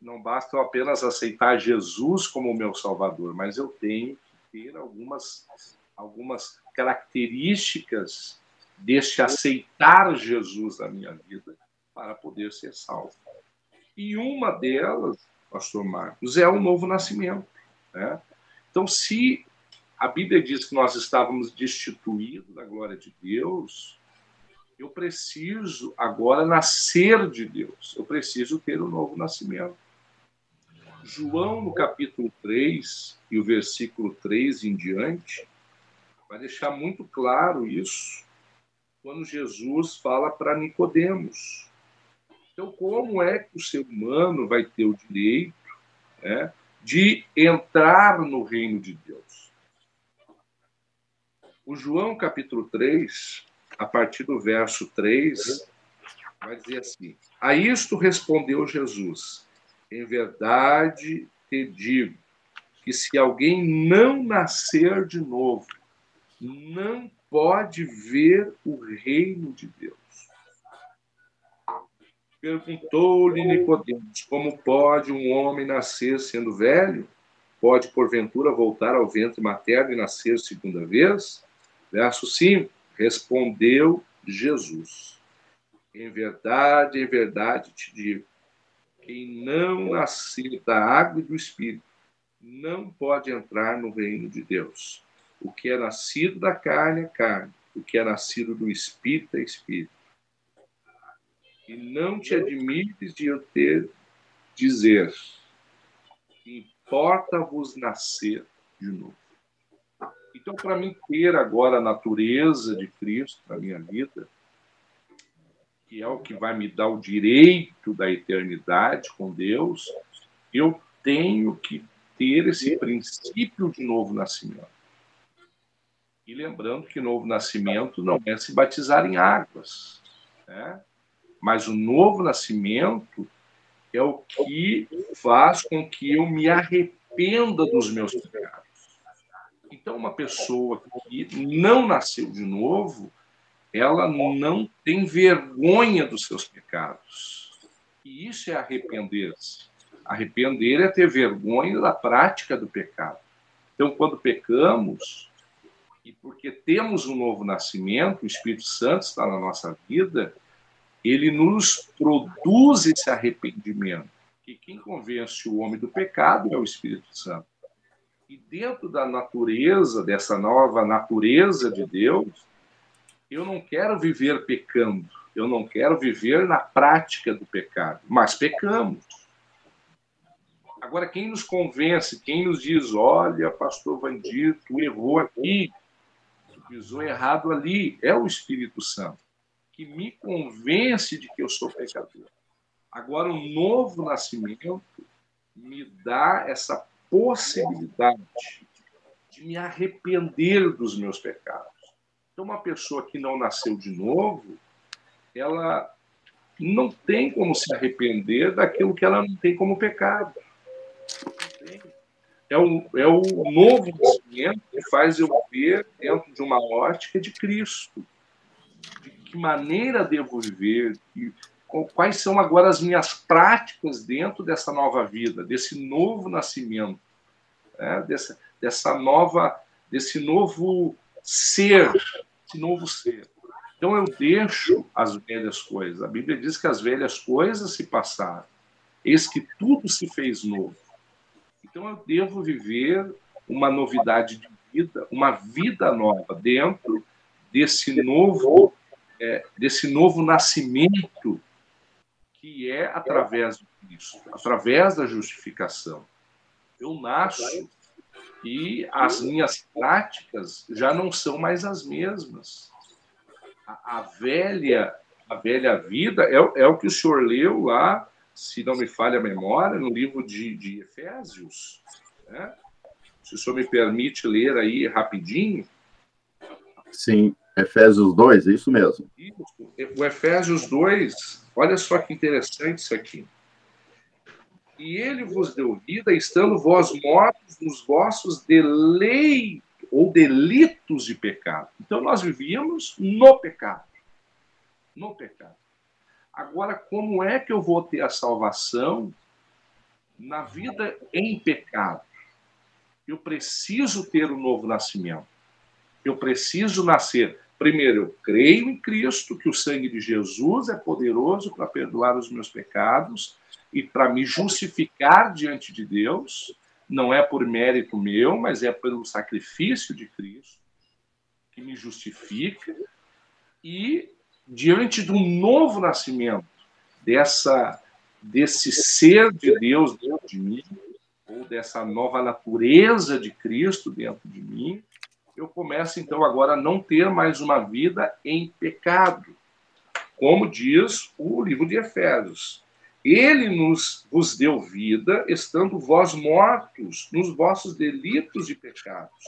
não basta eu apenas aceitar Jesus como meu Salvador, mas eu tenho que ter algumas características deste aceitar Jesus na minha vida para poder ser salvo. E uma delas, pastor Marcos, é o novo nascimento, né? Então, se a Bíblia diz que nós estávamos destituídos da glória de Deus, eu preciso agora nascer de Deus. Eu preciso ter o novo nascimento. João, no capítulo 3, e o versículo 3 em diante, vai deixar muito claro isso. quando Jesus fala para Nicodemos. Então, como é que o ser humano vai ter o direito, né, de entrar no reino de Deus? O João, capítulo 3, a partir do verso 3, vai dizer assim: a isto respondeu Jesus: em verdade te digo que se alguém não nascer de novo, não pode ver o reino de Deus. Perguntou-lhe Nicodemos: como pode um homem nascer sendo velho? Pode, porventura, voltar ao ventre materno e nascer segunda vez? Verso 5, respondeu Jesus: em verdade te digo, quem não nascer da água e do Espírito não pode entrar no reino de Deus. O que é nascido da carne é carne, o que é nascido do Espírito é Espírito. E não te admires de eu ter dizer, importa-vos nascer de novo. Então, para mim ter agora a natureza de Cristo na minha vida, que é o que vai me dar o direito da eternidade com Deus, eu tenho que ter esse princípio de novo nascimento. E lembrando que novo nascimento não é se batizar em águas, né? Mas o novo nascimento é o que faz com que eu me arrependa dos meus pecados. Então, uma pessoa que não nasceu de novo, ela não tem vergonha dos seus pecados. E isso é arrepender-se. Arrepender é ter vergonha da prática do pecado. Então, quando pecamos, e porque temos um novo nascimento, o Espírito Santo está na nossa vida, ele nos produz esse arrependimento. E quem convence o homem do pecado é o Espírito Santo. E dentro da natureza, dessa nova natureza de Deus, eu não quero viver pecando, eu não quero viver na prática do pecado, mas pecamos. Agora, quem nos convence, quem nos diz, olha, pastor Vandir, tu errou aqui, tu pisou errado ali, é o Espírito Santo, que me convence de que eu sou pecador. Agora, o novo nascimento me dá essa possibilidade de me arrepender dos meus pecados. Então, uma pessoa que não nasceu de novo, ela não tem como se arrepender daquilo que ela não tem como pecado. É o novo nascimento que faz eu ver dentro de uma ótica de Cristo. De que maneira devo viver, quais são agora as minhas práticas dentro dessa nova vida, desse novo nascimento, né? Desse novo ser, esse novo ser. Então eu deixo as velhas coisas. A Bíblia diz que as velhas coisas se passaram, eis que tudo se fez novo. Então eu devo viver uma novidade de vida, uma vida nova dentro desse novo nascimento que é através de Cristo, através da justificação. Eu nasço e as minhas práticas já não são mais as mesmas. A velha vida é o que o senhor leu lá, se não me falha a memória, no livro de Efésios. Né? Se o senhor me permite ler aí rapidinho. Sim, Efésios 2, é isso mesmo. Isso. O Efésios 2, olha só que interessante isso aqui. E ele vos deu vida, estando vós mortos nos vossos deleitos ou delitos de pecado. Então, nós vivíamos no pecado. No pecado. Agora, como é que eu vou ter a salvação na vida em pecado? Eu preciso ter um novo nascimento. Eu preciso nascer. Primeiro, eu creio em Cristo, que o sangue de Jesus é poderoso para perdoar os meus pecados e para me justificar diante de Deus. Não é por mérito meu, mas é pelo sacrifício de Cristo que me justifica. E diante de um novo nascimento, desse ser de Deus dentro de mim, ou dessa nova natureza de Cristo dentro de mim, eu começo, então, agora a não ter mais uma vida em pecado. Como diz o livro de Efésios. Ele vos deu vida, estando vós mortos nos vossos delitos e pecados.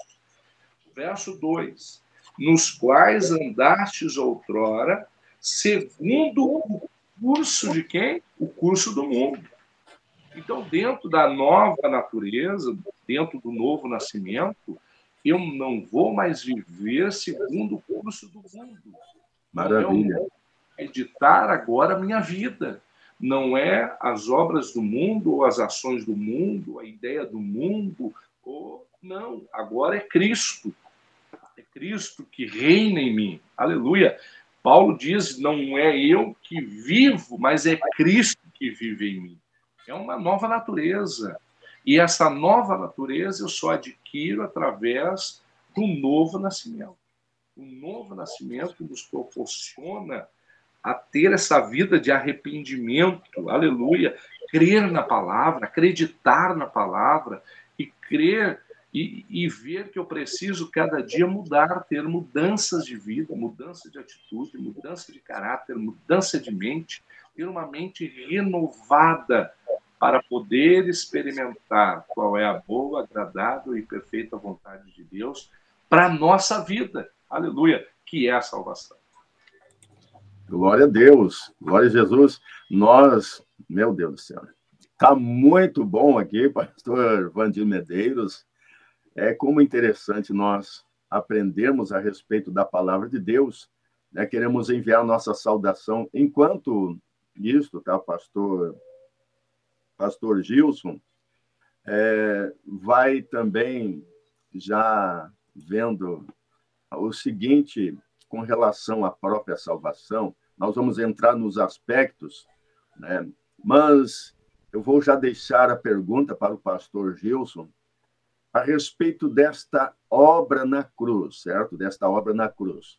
Verso 2. Nos quais andastes outrora, segundo o curso de quem? O curso do mundo. Então, dentro da nova natureza, dentro do novo nascimento, eu não vou mais viver segundo o curso do mundo. Maravilha. Não é editar agora a minha vida. Não é as obras do mundo, ou as ações do mundo, a ideia do mundo. Não, agora é Cristo. É Cristo que reina em mim. Aleluia. Paulo diz, não é eu que vivo, mas é Cristo que vive em mim. É uma nova natureza. E essa nova natureza eu só adquiro através do novo nascimento. O novo nascimento nos proporciona a ter essa vida de arrependimento, aleluia, crer na palavra, acreditar na palavra e crer e ver que eu preciso cada dia mudar, ter mudanças de vida, mudança de atitude, mudança de caráter, mudança de mente, ter uma mente renovada para poder experimentar qual é a boa, agradável e perfeita vontade de Deus para a nossa vida, aleluia, que é a salvação. Glória a Deus, glória a Jesus. Meu Deus do céu, está muito bom aqui, pastor Vandir Medeiros. É como interessante nós aprendermos a respeito da palavra de Deus, né? Queremos enviar nossa saudação. Enquanto isto, tá, pastor Gilson, vai também já vendo o seguinte, com relação à própria salvação, nós vamos entrar nos aspectos, né? Mas eu vou já deixar a pergunta para o pastor Gilson a respeito desta obra na cruz, certo? Desta obra na cruz.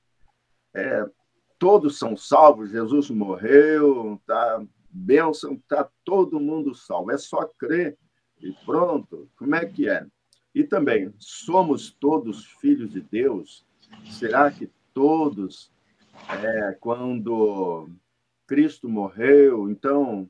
Todos são salvos, Jesus morreu, tá bênção, tá todo mundo salvo. É só crer e pronto. Como é que é? E também, somos todos filhos de Deus? Será que todos, quando Cristo morreu, então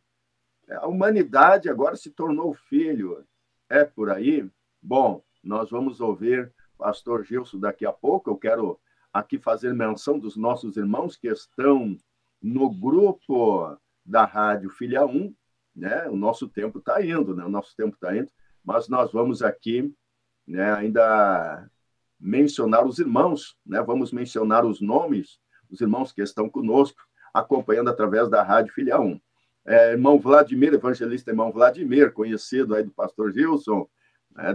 a humanidade agora se tornou filho? É por aí? Bom, nós vamos ouvir pastor Gilson daqui a pouco. Eu quero aqui fazer menção dos nossos irmãos que estão no grupo da Rádio Filha 1, né? O nosso tempo está indo, né? O nosso tempo está indo, mas nós vamos aqui, né, ainda mencionar os irmãos, né? Vamos mencionar os nomes dos irmãos que estão conosco, acompanhando através da Rádio Filha 1. Irmão Vladimir, evangelista irmão Vladimir, conhecido aí do pastor Gilson,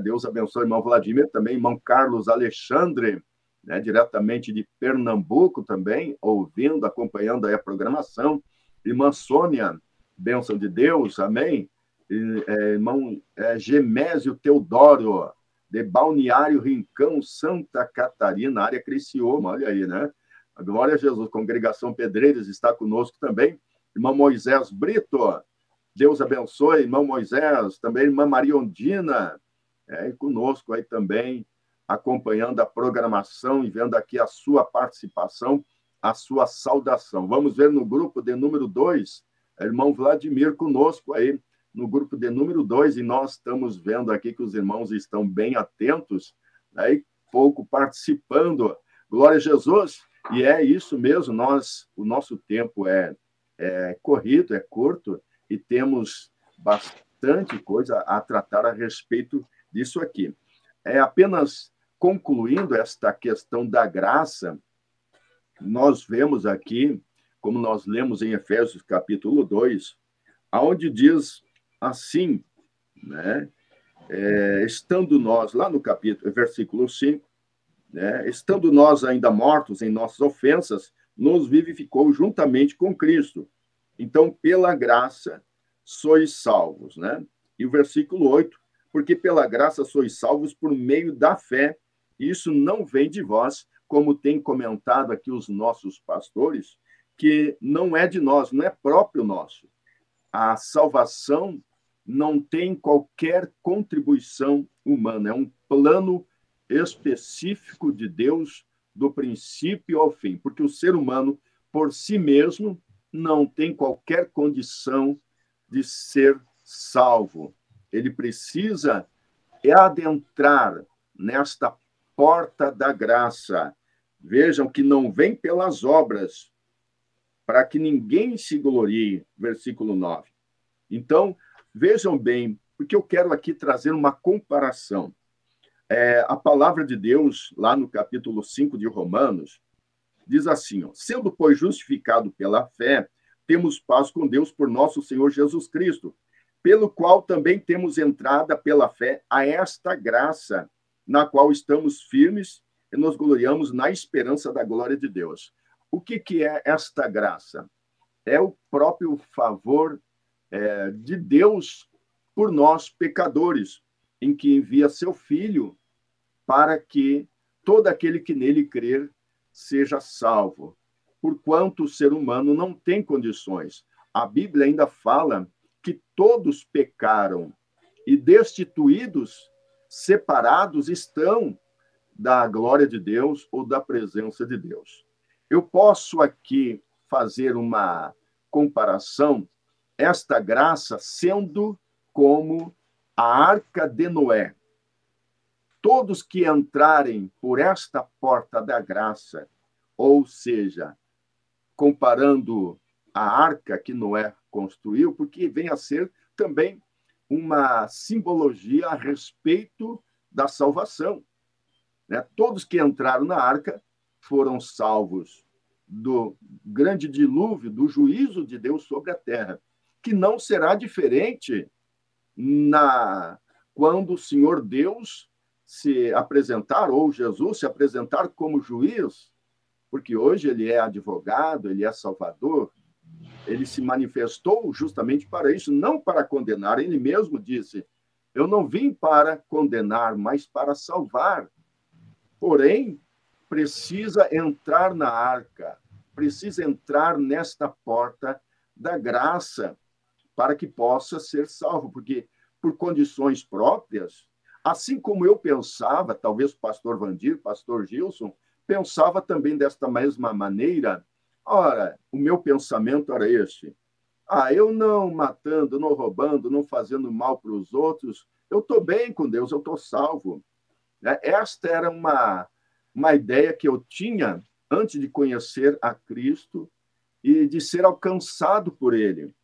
Deus abençoe, irmão Vladimir, também irmão Carlos Alexandre, né, diretamente de Pernambuco também, ouvindo, acompanhando aí a programação. Irmã Sônia, bênção de Deus, amém. Irmão Gemésio Teodoro, de Balneário Rincão, Santa Catarina, área Criciúma, olha aí, né? A glória a Jesus, congregação Pedreiros está conosco também. Irmão Moisés Brito, Deus abençoe, irmão Moisés, também irmã Maria Ondina, conosco aí também, acompanhando a programação e vendo aqui a sua participação, a sua saudação. Vamos ver no grupo de número 2, irmão Vladimir conosco aí, no grupo de número 2, e nós estamos vendo aqui que os irmãos estão bem atentos, aí pouco participando. Glória a Jesus, e é isso mesmo, o nosso tempo é corrido, é curto, e temos bastante coisa a tratar a respeito disso aqui. Apenas concluindo esta questão da graça, nós vemos aqui, como nós lemos em Efésios capítulo 2, aonde diz assim, né? Estando nós, lá no capítulo, versículo 5, né? Estando nós ainda mortos em nossas ofensas, nos vivificou juntamente com Cristo. Então, pela graça, sois salvos, né? E o versículo 8, porque pela graça sois salvos por meio da fé, e isso não vem de vós, como tem comentado aqui os nossos pastores, que não é de nós, não é próprio nosso. A salvação não tem qualquer contribuição humana, é um plano específico de Deus do princípio ao fim, porque o ser humano, por si mesmo, não tem qualquer condição de ser salvo. Ele precisa adentrar nesta porta da graça. Vejam que não vem pelas obras, para que ninguém se glorie, versículo 9. Então, vejam bem, porque eu quero aqui trazer uma comparação. A palavra de Deus, lá no capítulo 5 de Romanos, diz assim, ó, sendo, pois, justificado pela fé, temos paz com Deus por nosso Senhor Jesus Cristo, pelo qual também temos entrada pela fé a esta graça, na qual estamos firmes e nos gloriamos na esperança da glória de Deus. O que é esta graça? É o próprio favor de Deus por nós, pecadores, em que envia seu Filho para que todo aquele que nele crer seja salvo. Porquanto o ser humano não tem condições. A Bíblia ainda fala que todos pecaram e destituídos, separados estão da glória de Deus ou da presença de Deus. Eu posso aqui fazer uma comparação, esta graça sendo como a arca de Noé. Todos que entrarem por esta porta da graça, ou seja, comparando a arca que Noé construiu, porque vem a ser também uma simbologia a respeito da salvação. Né? Todos que entraram na arca foram salvos do grande dilúvio, do juízo de Deus sobre a terra, que não será diferente quando o Senhor Deus se apresentar, ou Jesus se apresentar como juiz, porque hoje ele é advogado, ele é salvador, ele se manifestou justamente para isso, não para condenar. Ele mesmo disse, eu não vim para condenar, mas para salvar. Porém, precisa entrar na arca, precisa entrar nesta porta da graça para que possa ser salvo, porque por condições próprias, assim como eu pensava, talvez o pastor Vandir, pastor Gilson, pensava também desta mesma maneira. Ora, o meu pensamento era este. Eu não matando, não roubando, não fazendo mal para os outros, eu estou bem com Deus, eu estou salvo. Esta era uma ideia que eu tinha antes de conhecer a Cristo e de ser alcançado por Ele,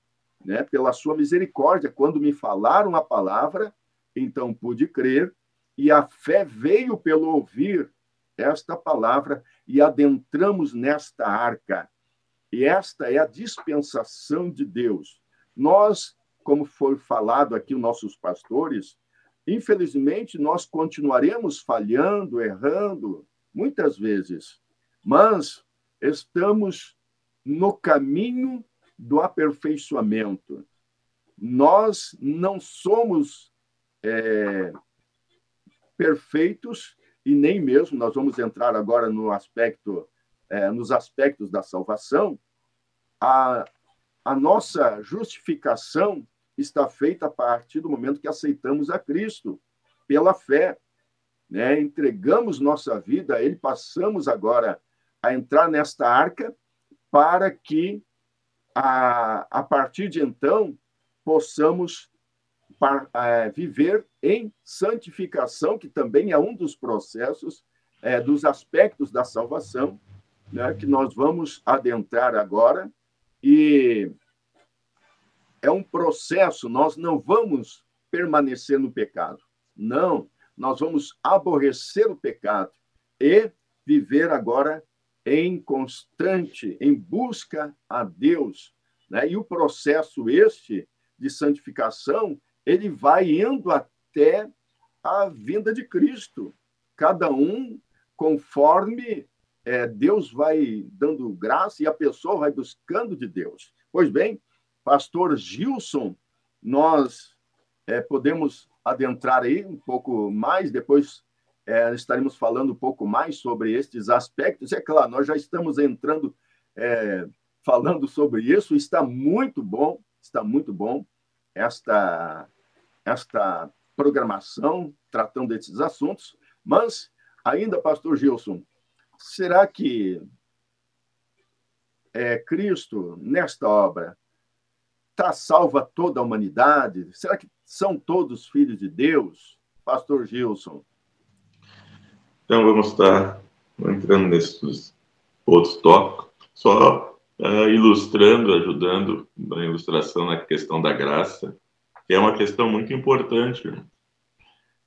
né? Pela sua misericórdia. Quando me falaram a palavra, então pude crer, e a fé veio pelo ouvir esta palavra, e adentramos nesta arca. E esta é a dispensação de Deus. Nós, como foi falado aqui, nossos pastores, infelizmente, nós continuaremos falhando, errando, muitas vezes, mas estamos no caminho do aperfeiçoamento. Nós não somos perfeitos, e nem mesmo nós vamos entrar agora nos aspectos da salvação. A nossa justificação está feita a partir do momento que aceitamos a Cristo, pela fé, né? Entregamos nossa vida a Ele, passamos agora a entrar nesta arca para que, a partir de então, possamos viver em santificação, que também é um dos processos, dos aspectos da salvação, né? Que nós vamos adentrar agora, e é um processo, nós não vamos permanecer no pecado. Não, nós vamos aborrecer o pecado e viver agora em constante, em busca a Deus. Né? E o processo de santificação, ele vai indo até a vinda de Cristo. Cada um conforme Deus vai dando graça e a pessoa vai buscando de Deus. Pois bem, pastor Gilson, nós podemos adentrar aí um pouco mais, depois estaremos falando um pouco mais sobre estes aspectos. É claro, nós já estamos entrando, falando sobre isso, está muito bom esta programação tratando desses assuntos, mas Ainda, pastor Gilson, será que Cristo, nesta obra, salva toda a humanidade? Será que são todos filhos de Deus? Pastor Gilson. Então, vamos estar entrando nesses outros tópicos, só ilustrando, ajudando na ilustração na questão da graça, que é uma questão muito importante,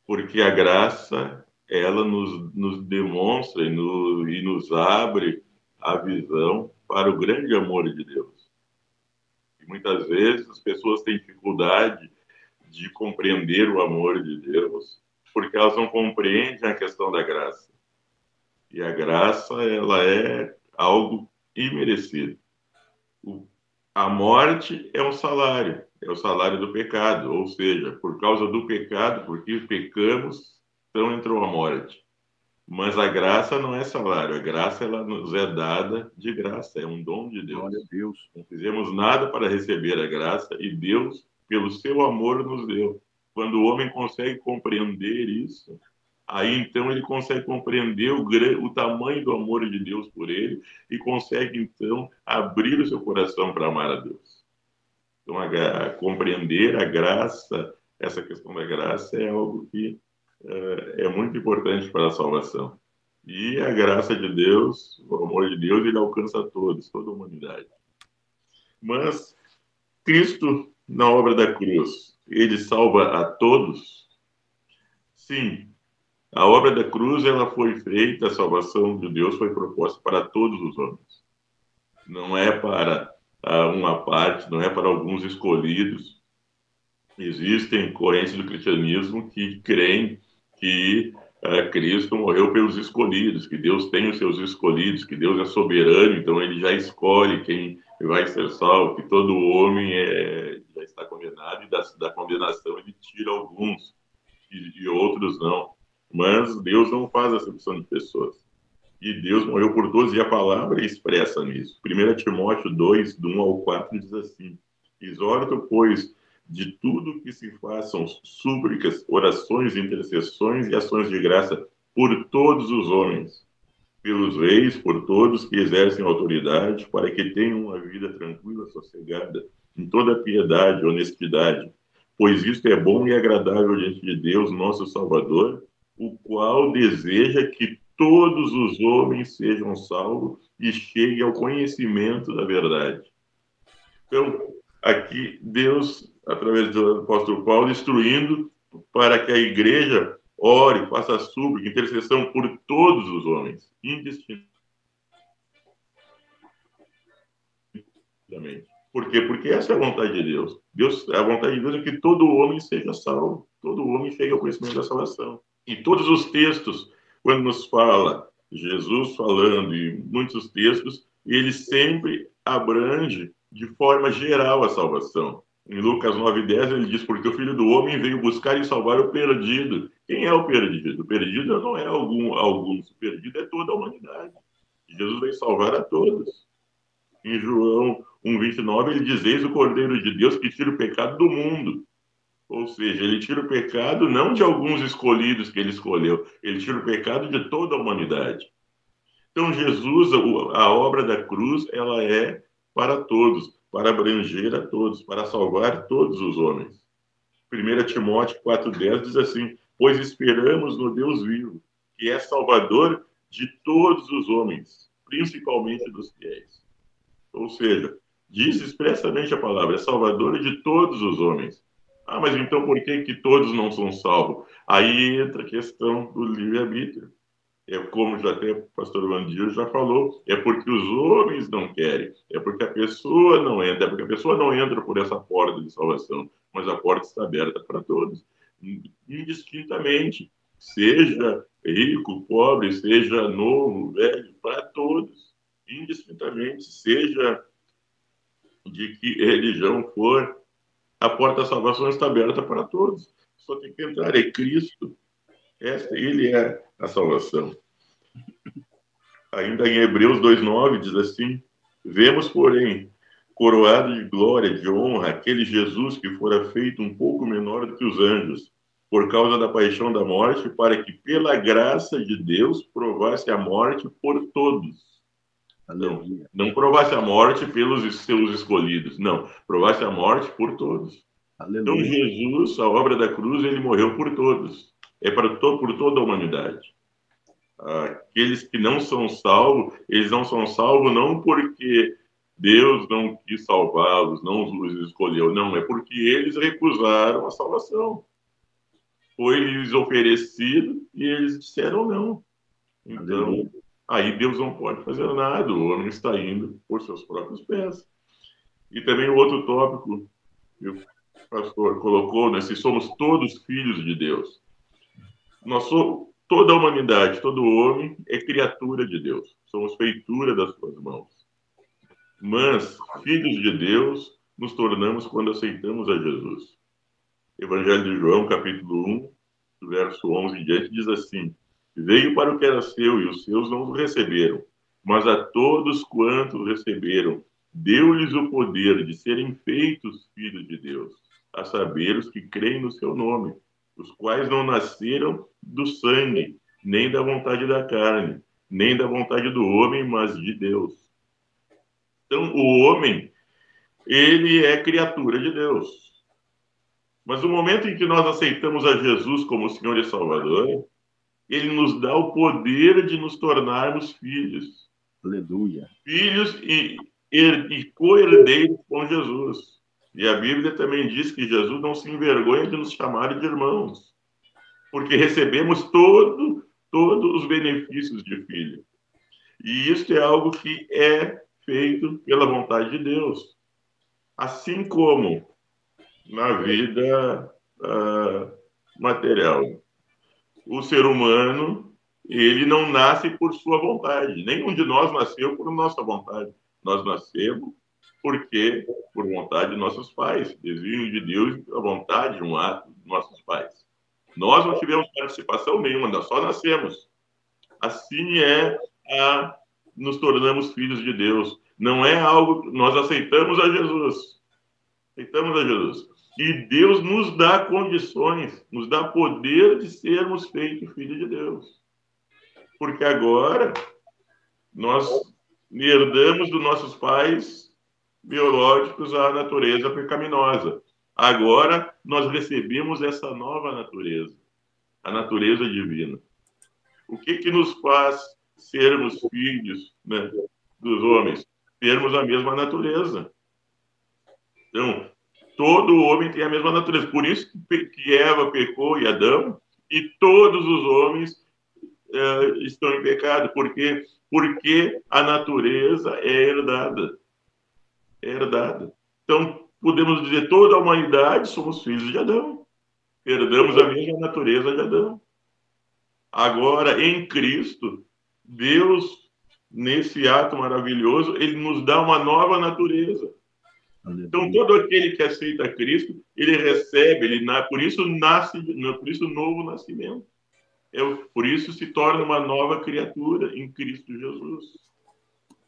porque a graça, ela nos demonstra e nos abre a visão para o grande amor de Deus. E muitas vezes as pessoas têm dificuldade de compreender o amor de Deus, porque elas não compreendem a questão da graça. E a graça, ela é algo imerecido. A morte é o salário do pecado, ou seja, por causa do pecado, porque pecamos, então entrou a morte. Mas a graça não é salário, a graça ela nos é dada de graça, é um dom de Deus. Glória a Deus. Não fizemos nada para receber a graça e Deus, pelo seu amor, nos deu. Quando o homem consegue compreender isso, aí então ele consegue compreender o tamanho do amor de Deus por ele e consegue então abrir o seu coração para amar a Deus. Então, compreender a graça, essa questão da graça é algo que é muito importante para a salvação. E a graça de Deus, o amor de Deus, ele alcança todos, toda a humanidade. Mas Cristo, na obra da cruz, ele salva a todos? Sim. A obra da cruz, ela foi feita, a salvação de Deus foi proposta para todos os homens. Não é para uma parte, não é para alguns escolhidos. Existem correntes do cristianismo que creem que Cristo morreu pelos escolhidos, que Deus tem os seus escolhidos, que Deus é soberano, então ele já escolhe quem vai ser salvo, que todo homem já está condenado e da condenação ele tira alguns e outros não. Mas Deus não faz acepção de pessoas. E Deus morreu por todos, e a palavra expressa nisso. 1 Timóteo 2, do 1 ao 4, diz assim: exorto, pois, de tudo que se façam súplicas, orações, intercessões e ações de graça por todos os homens, pelos reis, por todos que exercem autoridade, para que tenham uma vida tranquila, sossegada, em toda piedade, honestidade. Pois isto é bom e agradável diante de Deus, nosso Salvador, o qual deseja que todos os homens sejam salvos e cheguem ao conhecimento da verdade. Então, aqui Deus, através do apóstolo Paulo, instruindo para que a igreja ore, faça súplica, intercessão por todos os homens, indistintamente. Por quê? Porque essa é a vontade de Deus. A vontade de Deus é que todo homem seja salvo, todo homem chegue ao conhecimento da salvação. E todos os textos, quando nos fala Jesus falando, e muitos textos, ele sempre abrange de forma geral a salvação. Em Lucas 9:10 ele diz: porque o Filho do Homem veio buscar e salvar o perdido. Quem é o perdido? O perdido não é alguns, o perdido é toda a humanidade. Jesus veio salvar a todos. Em João 1:29 ele diz: eis o Cordeiro de Deus que tira o pecado do mundo. Ou seja, ele tira o pecado não de alguns escolhidos que ele escolheu, ele tira o pecado de toda a humanidade. Então, Jesus, a obra da cruz, ela é para todos, para abranger a todos, para salvar todos os homens. 1 Timóteo 4:10 diz assim: pois esperamos no Deus vivo, que é salvador de todos os homens, principalmente dos fiéis. Ou seja, diz expressamente a palavra, é salvador de todos os homens. Ah, mas então por que todos não são salvos? Aí entra a questão do livre-arbítrio. É como já até o pastor Vandir já falou, é porque os homens não querem, é porque a pessoa não entra, é porque a pessoa não entra por essa porta de salvação, mas a porta está aberta para todos, indistintamente, seja rico, pobre, seja novo, velho, para todos, indistintamente, seja de que religião for, a porta da salvação está aberta para todos. Só tem que entrar, é Cristo. Ele é a salvação. Ainda em Hebreus 2:9 diz assim: vemos, porém, coroado de glória, de honra, aquele Jesus que fora feito um pouco menor do que os anjos, por causa da paixão da morte, para que, pela graça de Deus, provasse a morte por todos. Não provasse a morte pelos seus escolhidos, não. Provasse a morte por todos. Aleluia. Então, Jesus, a obra da cruz, ele morreu por todos. É por toda a humanidade. Aqueles que não são salvos, eles não são salvos não porque Deus não quis salvá-los, não os escolheu, não. É porque eles recusaram a salvação. Foi-lhes oferecido e eles disseram não. Então, aí Deus não pode fazer nada, o homem está indo por seus próprios pés. E também o outro tópico que o pastor colocou, né, se somos todos filhos de Deus. Toda a humanidade, todo homem é criatura de Deus. Somos feitura das suas mãos. Mas, filhos de Deus, nos tornamos quando aceitamos a Jesus. Evangelho de João, capítulo 1, do verso 11 em diante, diz assim: veio para o que era seu e os seus não o receberam, mas a todos quantos receberam, deu-lhes o poder de serem feitos filhos de Deus, a saber, os que creem no seu nome, os quais não nasceram do sangue, nem da vontade da carne, nem da vontade do homem, mas de Deus. Então, o homem, ele é criatura de Deus. Mas no momento em que nós aceitamos a Jesus como Senhor e Salvador, ele nos dá o poder de nos tornarmos filhos. Aleluia. Filhos e co-herdeiros com Jesus. E a Bíblia também diz que Jesus não se envergonha de nos chamar de irmãos, porque recebemos todos os benefícios de filho. E isso é algo que é feito pela vontade de Deus. Assim como na vida material. O ser humano, ele não nasce por sua vontade. Nenhum de nós nasceu por nossa vontade. Nós nascemos por vontade de nossos pais. Desígnio de Deus, a vontade, um ato de nossos pais. Nós não tivemos participação nenhuma, nós só nascemos. Assim nos tornamos filhos de Deus. Não é algo... Nós aceitamos a Jesus. Aceitamos a Jesus. E Deus nos dá condições, nos dá poder de sermos feitos filhos de Deus. Porque agora nós herdamos dos nossos pais biológicos a natureza pecaminosa. Agora nós recebemos essa nova natureza, a natureza divina. O que nos faz sermos filhos, né, dos homens? Termos a mesma natureza. Então, todo homem tem a mesma natureza. Por isso que Eva pecou e Adão, e todos os homens estão em pecado. Por quê? Porque a natureza é herdada. É herdada. Então, podemos dizer, toda a humanidade somos filhos de Adão. Herdamos a mesma natureza de Adão. Agora, em Cristo, Deus, nesse ato maravilhoso, ele nos dá uma nova natureza. Então, todo aquele que aceita Cristo, ele recebe, por isso nasce, por isso novo nascimento. Por isso se torna uma nova criatura em Cristo Jesus.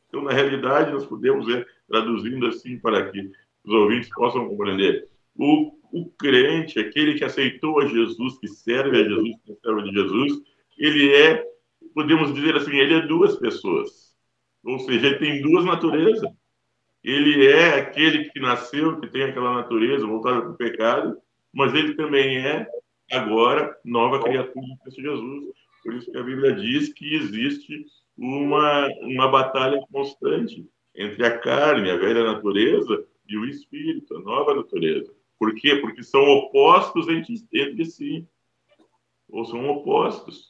Então, na realidade, nós podemos ver, traduzindo assim para que os ouvintes possam compreender, o crente, aquele que aceitou a Jesus, que serve a Jesus, que serve de Jesus, ele podemos dizer assim, ele é duas pessoas. Ou seja, ele tem duas naturezas. Ele é aquele que nasceu, que tem aquela natureza voltada para o pecado, mas ele também é, agora, nova criatura de Cristo Jesus. Por isso que a Bíblia diz que existe uma batalha constante entre a carne, a velha natureza, e o espírito, a nova natureza. Por quê? Porque são opostos entre si. Ou são opostos.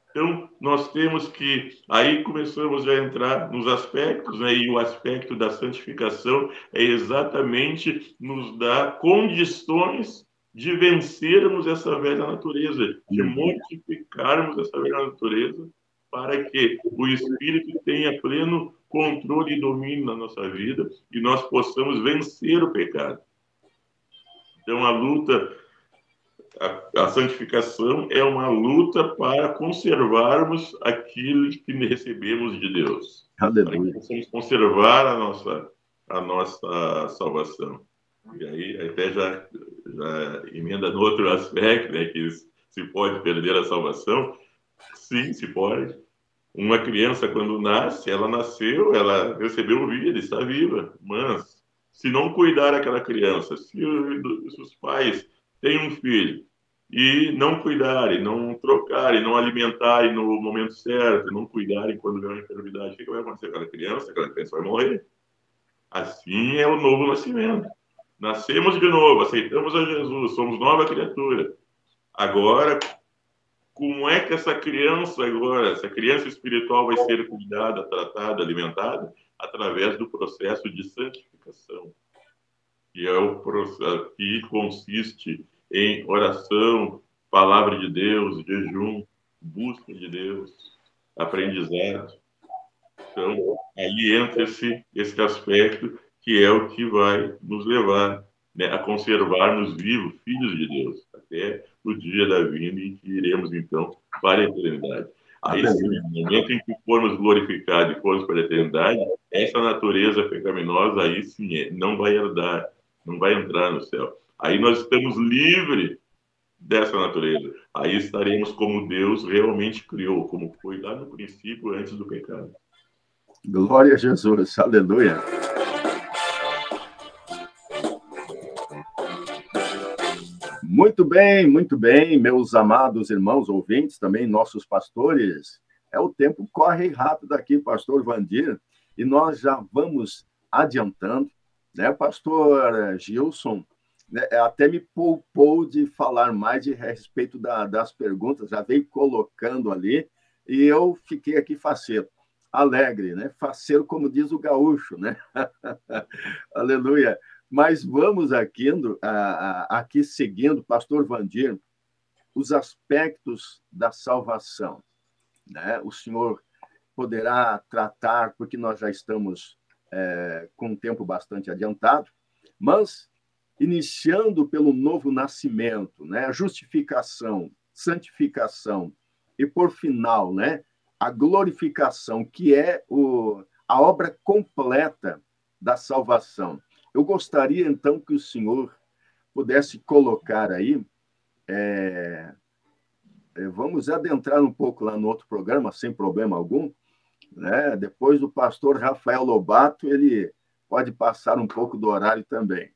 Então, nós temos que... Aí começamos a entrar nos aspectos, né? E o aspecto da santificação é exatamente nos dar condições de vencermos essa velha natureza, de mortificarmos essa velha natureza, para que o Espírito tenha pleno controle e domínio na nossa vida e nós possamos vencer o pecado. Então, a luta... A santificação é uma luta para conservarmos aquilo que recebemos de Deus. Aleluia. Para que possamos conservar a nossa salvação. E aí até já emenda no outro aspecto, né, que se pode perder a salvação. Sim, se pode. Uma criança, quando nasce, ela nasceu, ela recebeu vida, está viva. Mas, se não cuidar daquela criança, se os pais têm um filho e não cuidarem, não trocarem, não alimentarem no momento certo, não cuidarem quando vem uma enfermidade, o que vai acontecer com aquela criança? Aquela criança vai morrer. Assim é o novo nascimento. Nascemos de novo, aceitamos a Jesus, somos nova criatura. Agora, como é que essa criança agora, essa criança espiritual vai ser cuidada, tratada, alimentada? Através do processo de santificação, que é o processo que consiste em oração, palavra de Deus, jejum, busca de Deus, aprendizado. Então, aí entra esse aspecto que é o que vai nos levar, né, a conservar-nos vivos, filhos de Deus, até o dia da vinda em que iremos, então, para a eternidade. Aí sim, no momento em que formos glorificados e formos para a eternidade, essa natureza pecaminosa, aí sim, não vai herdar, não vai entrar no céu. Aí nós estamos livres dessa natureza. Aí estaremos como Deus realmente criou, como foi lá no princípio, antes do pecado. Glória a Jesus, aleluia. Muito bem, meus amados irmãos ouvintes, também nossos pastores. O tempo corre rápido aqui, pastor Vandir, e nós já vamos adiantando, né, pastor Gilson, né, até me poupou de falar mais a respeito das perguntas, já veio colocando ali, e eu fiquei aqui faceiro, alegre, né, faceiro como diz o gaúcho, né? Aleluia. Mas vamos aqui seguindo, pastor Vandir, os aspectos da salvação, né? O senhor poderá tratar, porque nós já estamos com um tempo bastante adiantado, mas iniciando pelo novo nascimento, né? A justificação, santificação e, por final, né? A glorificação, que é a obra completa da salvação. Eu gostaria, então, que o senhor pudesse colocar aí, vamos adentrar um pouco lá no outro programa, sem problema algum, né? Depois o pastor Rafael Lobato, ele pode passar um pouco do horário também.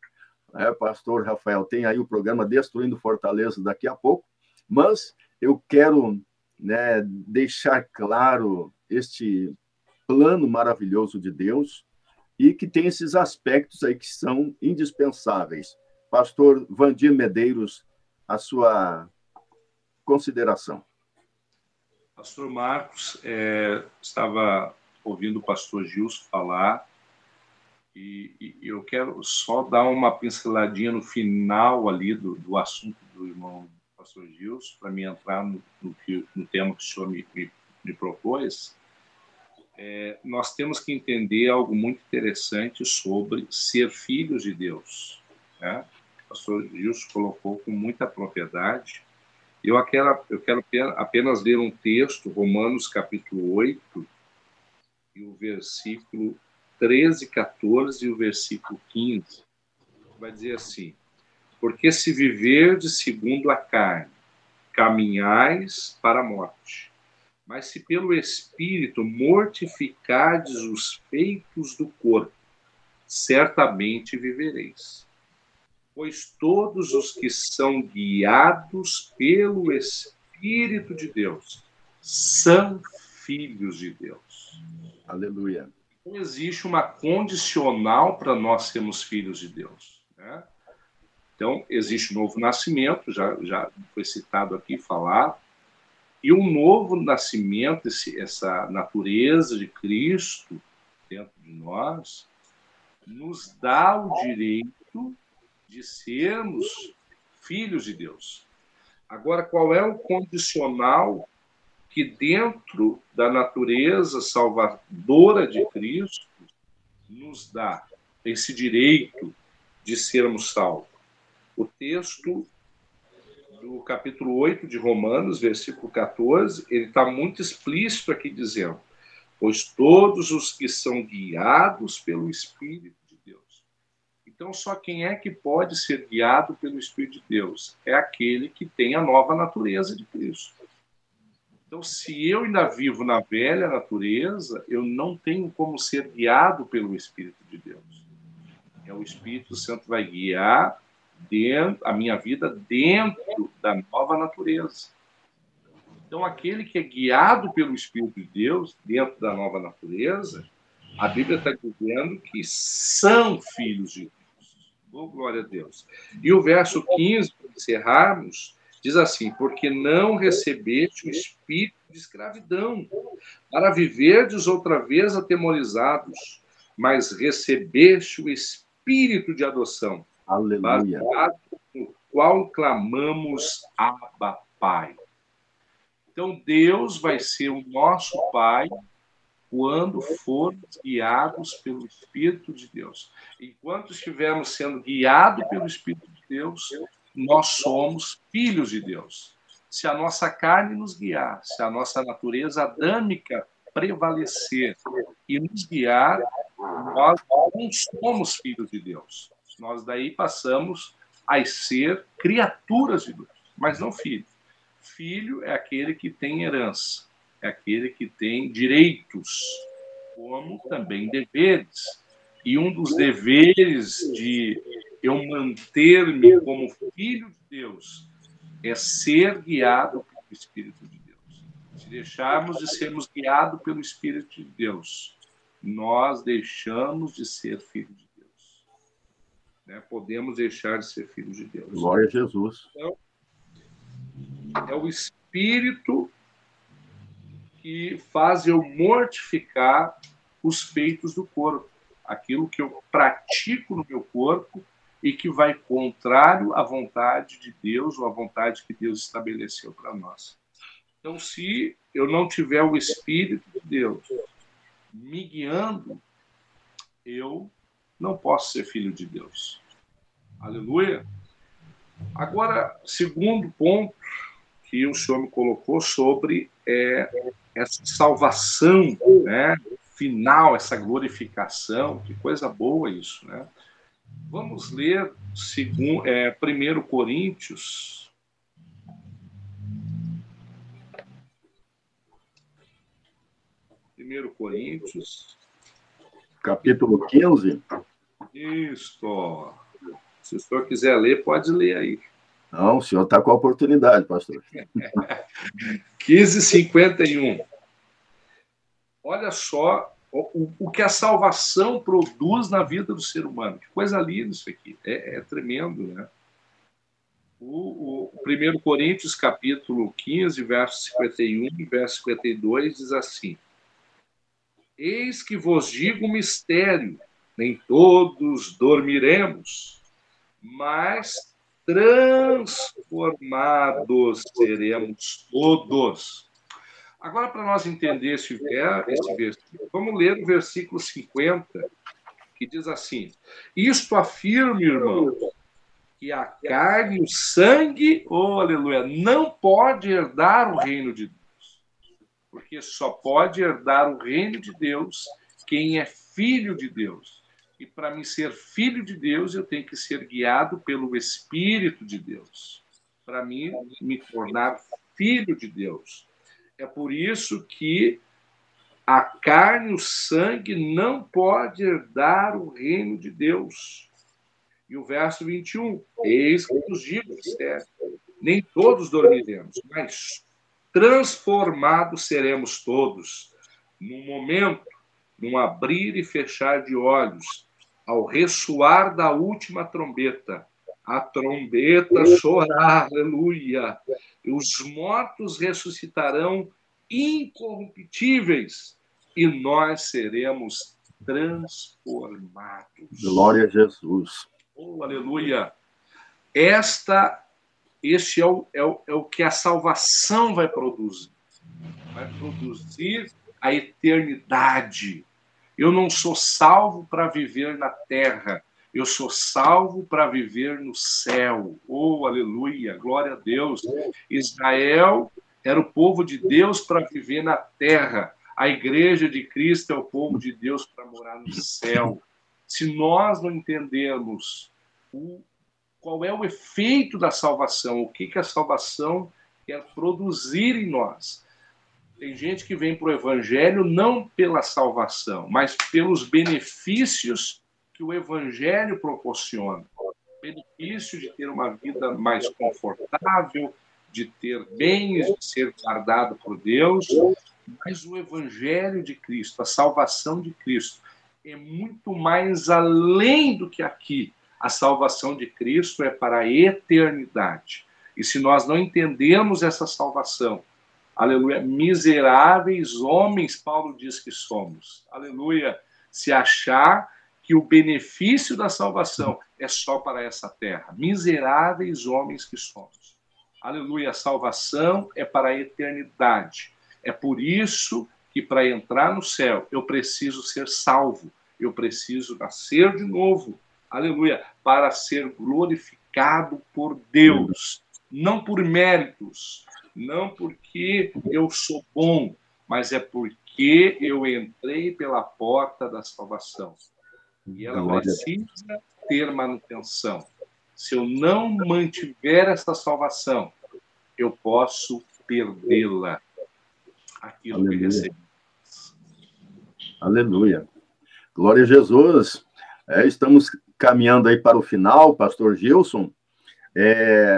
Pastor Rafael, tem aí o programa Destruindo Fortaleza daqui a pouco, mas eu quero, né, deixar claro este plano maravilhoso de Deus, e que tem esses aspectos aí que são indispensáveis. Pastor Vandir Medeiros, a sua consideração. Pastor Marcos, estava ouvindo o pastor Gilson falar, e eu quero só dar uma pinceladinha no final ali do assunto do irmão pastor Gilson, para me entrar no tema que o senhor me propôs. Nós temos que entender algo muito interessante sobre ser filhos de Deus, né? O pastor Gilson colocou com muita propriedade. Eu quero apenas ler um texto, Romanos capítulo 8, e o versículo 13, 14 e o versículo 15. Vai dizer assim: porque se viverdes segundo a carne, caminhais para a morte. Mas se pelo Espírito mortificardes os feitos do corpo, certamente vivereis. Pois todos os que são guiados pelo Espírito de Deus são filhos de Deus. Aleluia. Então, existe uma condicional para nós sermos filhos de Deus, né? Então, existe o novo nascimento, já foi citado aqui, falado. E um novo nascimento, essa natureza de Cristo dentro de nós, nos dá o direito de sermos filhos de Deus. Agora, qual é o condicional que dentro da natureza salvadora de Cristo nos dá esse direito de sermos salvos? O texto do capítulo 8 de Romanos, versículo 14, ele está muito explícito aqui dizendo: pois todos os que são guiados pelo Espírito de Deus. Então, só quem é que pode ser guiado pelo Espírito de Deus? É aquele que tem a nova natureza de Cristo. Então, se eu ainda vivo na velha natureza, eu não tenho como ser guiado pelo Espírito de Deus. O Espírito Santo vai guiar a minha vida dentro da nova natureza. Então, aquele que é guiado pelo Espírito de Deus, dentro da nova natureza, a Bíblia está dizendo que são filhos de Deus. Oh, glória a Deus. E o verso 15, para encerrarmos, diz assim: porque não recebeste o espírito de escravidão, para viverdes outra vez atemorizados, mas recebeste o espírito de adoção, Aleluia. no qual clamamos Abba, Pai. Então, Deus vai ser o nosso Pai quando formos guiados pelo Espírito de Deus. Enquanto estivermos sendo guiados pelo Espírito de Deus, nós somos filhos de Deus. Se a nossa carne nos guiar, se a nossa natureza adâmica prevalecer e nos guiar, nós não somos filhos de Deus. Nós daí passamos a ser criaturas de Deus, mas não filhos. Filho é aquele que tem herança, é aquele que tem direitos, como também deveres. E um dos deveres de eu manter-me como filho de Deus é ser guiado pelo Espírito de Deus. Se deixarmos de sermos guiados pelo Espírito de Deus, nós deixamos de ser filhos de Deus. Né? Podemos deixar de ser filhos de Deus. Glória a Jesus. Então, é o Espírito que faz eu mortificar os feitos do corpo, aquilo que eu pratico no meu corpo e que vai contrário à vontade de Deus ou à vontade que Deus estabeleceu para nós. Então, se eu não tiver o Espírito de Deus me guiando, eu não posso ser filho de Deus. Aleluia! Agora, segundo ponto que o senhor me colocou sobre essa salvação, né, final, essa glorificação, que coisa boa isso, né? Vamos ler 1 Coríntios. 1 Coríntios. Capítulo 15. Isso. Se o senhor quiser ler, pode ler aí. Não, o senhor está com a oportunidade, pastor. 15:51. Olha só o que a salvação produz na vida do ser humano. Que coisa linda isso aqui. É tremendo, né? O 1 Coríntios, capítulo 15, verso 51 e verso 52, diz assim: eis que vos digo um mistério, nem todos dormiremos, mas transformados seremos todos. Agora, para nós entender esse versículo, vamos ler o versículo 50, que diz assim: isto afirma, irmão, que a carne e o sangue, oh, aleluia, não pode herdar o reino de Deus. Porque só pode herdar o reino de Deus quem é filho de Deus. E para mim ser filho de Deus, eu tenho que ser guiado pelo Espírito de Deus. Para mim me tornar filho de Deus. É por isso que a carne e o sangue não pode herdar o reino de Deus. E o verso 21, eis que nos digo, nem todos dormiremos, mas transformados seremos todos, num momento, num abrir e fechar de olhos, ao ressoar da última trombeta. A trombeta soará, aleluia. E os mortos ressuscitarão incorruptíveis e nós seremos transformados. Glória a Jesus. Oh, aleluia. Este é o que a salvação vai produzir. Vai produzir a eternidade. Eu não sou salvo para viver na terra. Eu sou salvo para viver no céu. Oh, aleluia. Glória a Deus. Israel era o povo de Deus para viver na terra. A igreja de Cristo é o povo de Deus para morar no céu. Se nós não entendermos qual é o efeito da salvação, o que a salvação quer produzir em nós. Tem gente que vem para o Evangelho não pela salvação, mas pelos benefícios que o Evangelho proporciona. O benefício de ter uma vida mais confortável, de ter bens, de ser guardado por Deus, mas o Evangelho de Cristo, a salvação de Cristo, é muito mais além do que aqui. A salvação de Cristo é para a eternidade. E se nós não entendermos essa salvação, aleluia, miseráveis homens, Paulo diz que somos, aleluia, se achar que o benefício da salvação é só para essa terra, miseráveis homens que somos, aleluia, a salvação é para a eternidade. É por isso que para entrar no céu eu preciso ser salvo, eu preciso nascer de novo, aleluia, para ser glorificado por Deus, não por méritos, não porque eu sou bom, mas é porque eu entrei pela porta da salvação. E ela precisa ter manutenção. Se eu não mantiver essa salvação, eu posso perdê-la. Aquilo que recebi. Aleluia. Glória a Jesus. Estamos caminhando aí para o final, pastor Gilson.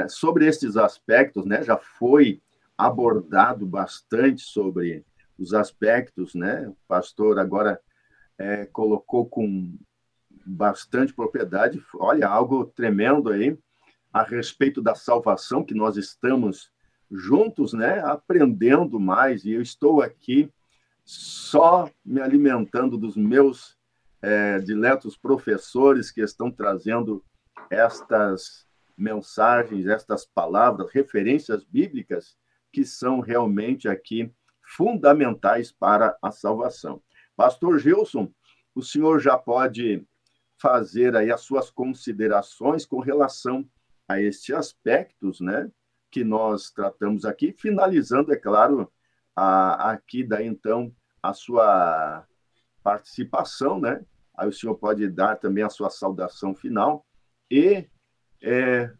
Sobre estes aspectos, né, já foi abordado bastante sobre os aspectos, né? O pastor agora colocou com bastante propriedade, olha, algo tremendo aí, a respeito da salvação, que nós estamos juntos, né, aprendendo mais, e eu estou aqui só me alimentando dos meus diletos professores que estão trazendo estas mensagens, estas palavras, referências bíblicas, que são realmente aqui fundamentais para a salvação. Pastor Gilson, o senhor já pode fazer aí as suas considerações com relação a estes aspectos, né, que nós tratamos aqui, finalizando, é claro, aqui daí, então, a sua participação, né? Aí o senhor pode dar também a sua saudação final e,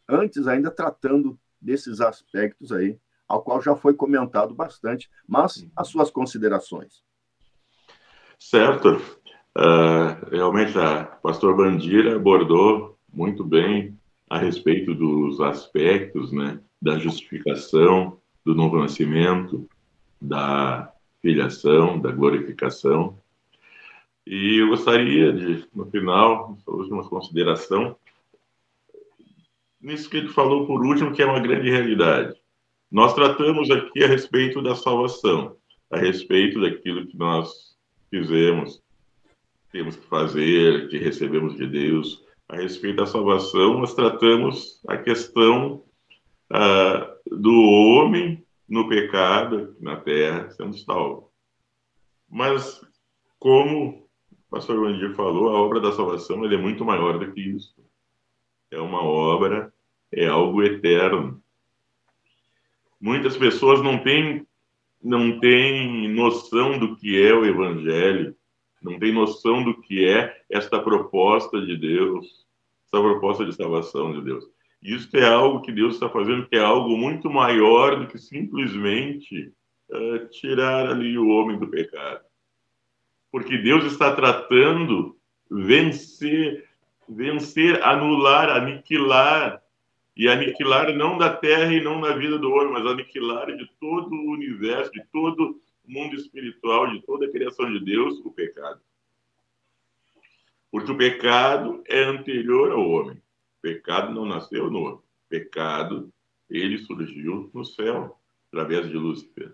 antes ainda, tratando desses aspectos aí, ao qual já foi comentado bastante, mas as suas considerações. Certo. Realmente, a pastor Bandira abordou muito bem a respeito dos aspectos, né, da justificação, do novo nascimento, da filiação, da glorificação. E eu gostaria de, no final, sua última consideração, nisso que ele falou por último, que é uma grande realidade. Nós tratamos aqui a respeito da salvação, a respeito daquilo que nós fizemos, temos que fazer, que recebemos de Deus. A respeito da salvação, nós tratamos a questão do homem no pecado, na terra, sendo salvo. Mas, como o pastor Wandir falou, a obra da salvação é muito maior do que isso. É uma obra, é algo eterno. Muitas pessoas não têm noção do que é o Evangelho, não têm noção do que é esta proposta de Deus, essa proposta de salvação de Deus. Isso é algo que Deus está fazendo, que é algo muito maior do que simplesmente tirar ali o homem do pecado. Porque Deus está tratando vencer, anular, aniquilar. E aniquilar não da terra e não da vida do homem, mas aniquilar de todo o universo, de todo o mundo espiritual, de toda a criação de Deus, o pecado. Porque o pecado é anterior ao homem. O pecado não nasceu no homem. O pecado, ele surgiu no céu, através de Lúcifer.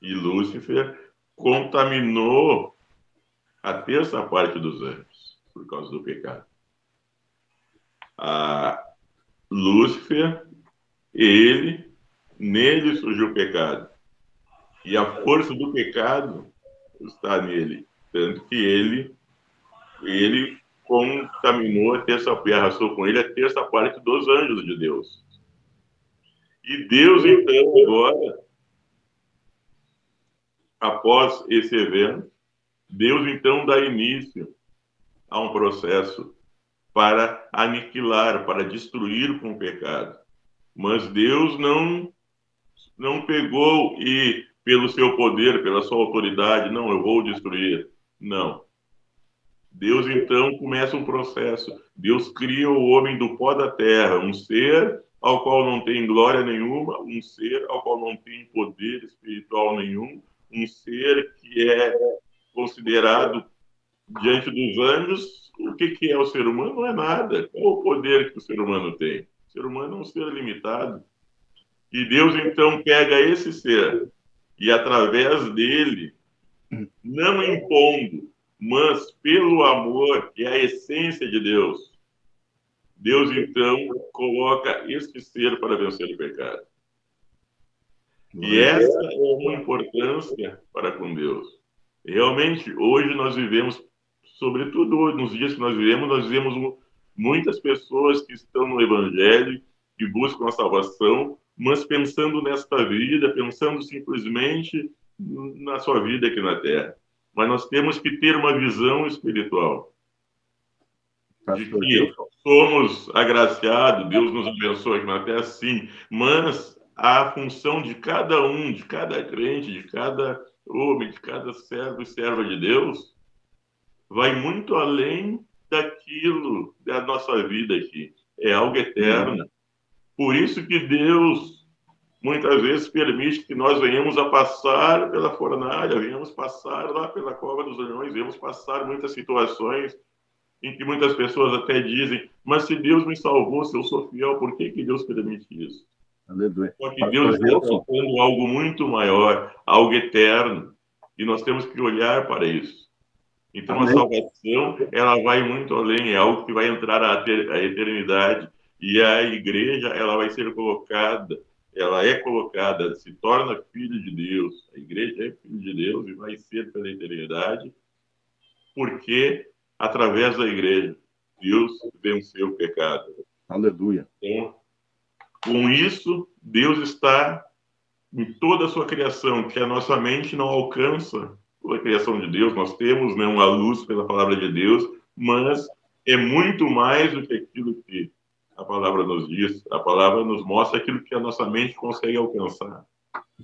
E Lúcifer contaminou a terça parte dos anjos, por causa do pecado. Lúcifer, nele surgiu o pecado. E a força do pecado está nele. Tanto que ele contaminou a terça parte, arrastou com ele a terça parte dos anjos de Deus. E Deus, então, agora, após esse evento, Deus, então, dá início há um processo para aniquilar, para destruir com o pecado. Mas Deus não pegou e, pelo seu poder, pela sua autoridade, não, eu vou destruir. Não. Deus, então, começa um processo. Deus cria o homem do pó da terra, um ser ao qual não tem glória nenhuma, um ser ao qual não tem poder espiritual nenhum, um ser que é considerado, diante dos anjos, o que é o ser humano? Não é nada. Qual é o poder que o ser humano tem? O ser humano é um ser limitado. E Deus, então, pega esse ser e, através dele, não impondo, mas pelo amor, que é a essência de Deus, Deus, então, coloca este ser para vencer o pecado. E essa é uma importância para com Deus. Realmente, hoje nós vivemos, sobretudo nos dias que nós vivemos muitas pessoas que estão no Evangelho, que buscam a salvação, mas pensando nesta vida, pensando simplesmente na sua vida aqui na Terra. Mas nós temos que ter uma visão espiritual de que somos agraciados, Deus nos abençoa aqui na Terra, sim, mas a função de cada um, de cada crente, de cada homem, de cada servo e serva de Deus, vai muito além daquilo da nossa vida aqui. É algo eterno. Por isso que Deus muitas vezes permite que nós venhamos a passar pela fornalha, venhamos passar lá pela cova dos leões, venhamos passar muitas situações em que muitas pessoas até dizem, mas se Deus me salvou, se eu sou fiel, por que Deus permite isso? Aleluia. Porque Deus está tratando algo muito maior, algo eterno, e nós temos que olhar para isso. Então, amém, a salvação, ela vai muito além, é algo que vai entrar a eternidade, e a igreja, ela vai ser colocada, ela é colocada, se torna filho de Deus. A igreja é filho de Deus e vai ser pela eternidade, porque, através da igreja, Deus venceu o pecado. Aleluia. Então, com isso, Deus está em toda a sua criação, que a nossa mente não alcança a criação de Deus. Nós temos, né, uma luz pela palavra de Deus, mas é muito mais do que aquilo que a palavra nos diz. A palavra nos mostra aquilo que a nossa mente consegue alcançar.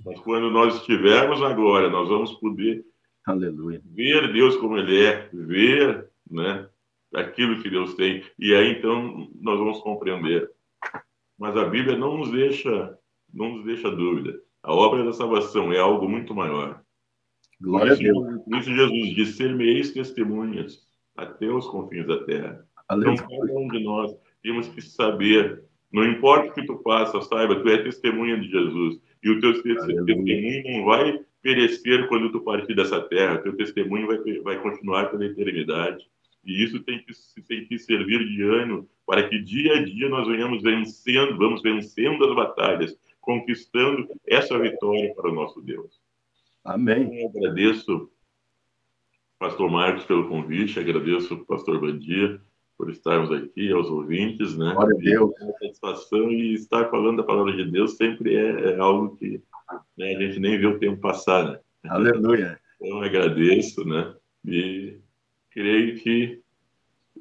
Mas quando nós estivermos na glória, nós vamos poder, aleluia, ver Deus como Ele é, ver, né, aquilo que Deus tem. E aí, então, nós vamos compreender. Mas a Bíblia não nos deixa dúvida. A obra da salvação é algo muito maior. Glória a Deus. Por isso Jesus disse, ser-me-eis testemunhas até os confins da terra. Aleluia. Então, cada um de nós temos que saber, não importa o que tu faça, saiba, tu é testemunha de Jesus. E o teu testemunho não vai perecer quando tu partir dessa terra. O teu testemunho vai continuar pela eternidade. E isso tem que servir de ânimo para que dia a dia nós vamos vencendo as batalhas, conquistando essa vitória para o nosso Deus. Amém. Eu agradeço, pastor Marcos, pelo convite, agradeço ao pastor Bandia por estarmos aqui, aos ouvintes, né? Glória a Deus. É uma satisfação, e estar falando da palavra de Deus sempre é algo que, né, a gente nem vê o tempo passar, né? Aleluia. Então, agradeço, né? E creio que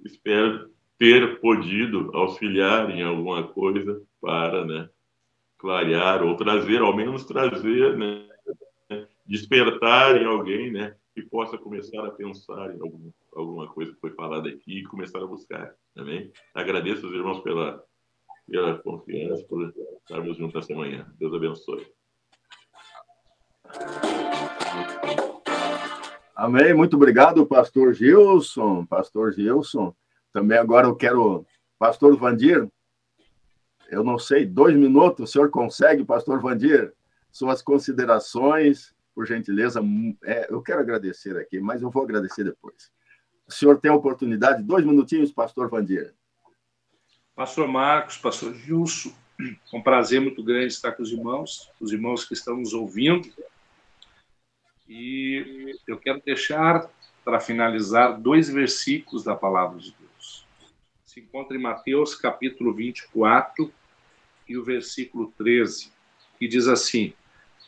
espero ter podido auxiliar em alguma coisa para, né, clarear ou trazer, ao menos trazer, né, despertar em alguém, né, que possa começar a pensar em alguma coisa que foi falada aqui e começar a buscar. Amém? Agradeço aos irmãos pela confiança, por estarmos juntos essa manhã. Deus abençoe. Amém. Muito obrigado, pastor Gilson. Pastor Gilson. Também agora eu quero... Pastor Vandir, eu não sei, 2 minutos, o senhor consegue, pastor Vandir? Suas considerações, por gentileza. Eu quero agradecer aqui, mas eu vou agradecer depois. O senhor tem a oportunidade, 2 minutinhos, pastor Vandir. Pastor Marcos, pastor Gilson, é um prazer muito grande estar com os irmãos que estão nos ouvindo. E eu quero deixar, para finalizar, 2 versículos da palavra de Deus. Se encontra em Mateus, capítulo 24, e o versículo 13, que diz assim: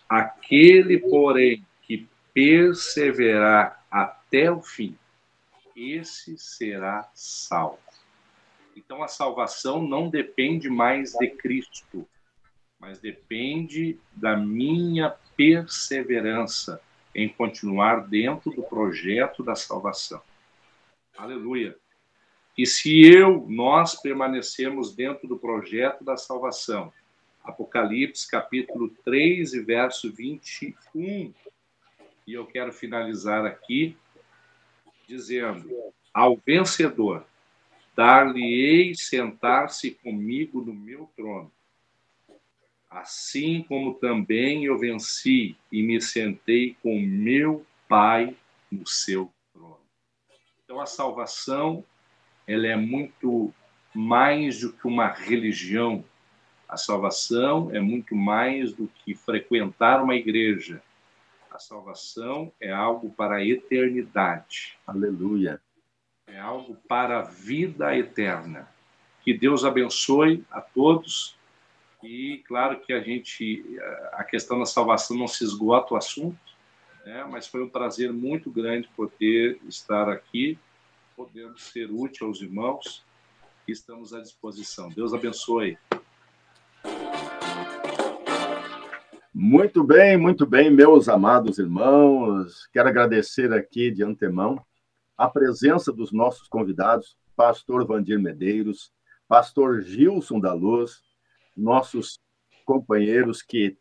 aquele, porém, que perseverar até o fim, esse será salvo. Então, a salvação não depende mais de Cristo, mas depende da minha perseverança em continuar dentro do projeto da salvação. Aleluia! E se nós permanecermos dentro do projeto da salvação, Apocalipse, capítulo 3, verso 21, e eu quero finalizar aqui dizendo: ao vencedor, dar-lhe-ei sentar-se comigo no meu trono, assim como também eu venci e me sentei com meu Pai no seu trono. Então, a salvação, ela é muito mais do que uma religião. A salvação é muito mais do que frequentar uma igreja. A salvação é algo para a eternidade. Aleluia. É algo para a vida eterna. Que Deus abençoe a todos. E claro que a questão da salvação não se esgota o assunto, né? Mas foi um prazer muito grande poder estar aqui, podendo ser útil aos irmãos. Estamos à disposição. Deus abençoe. Muito bem, meus amados irmãos. Quero agradecer aqui de antemão a presença dos nossos convidados, pastor Vandir Medeiros, pastor Gilson da Luz, nossos companheiros que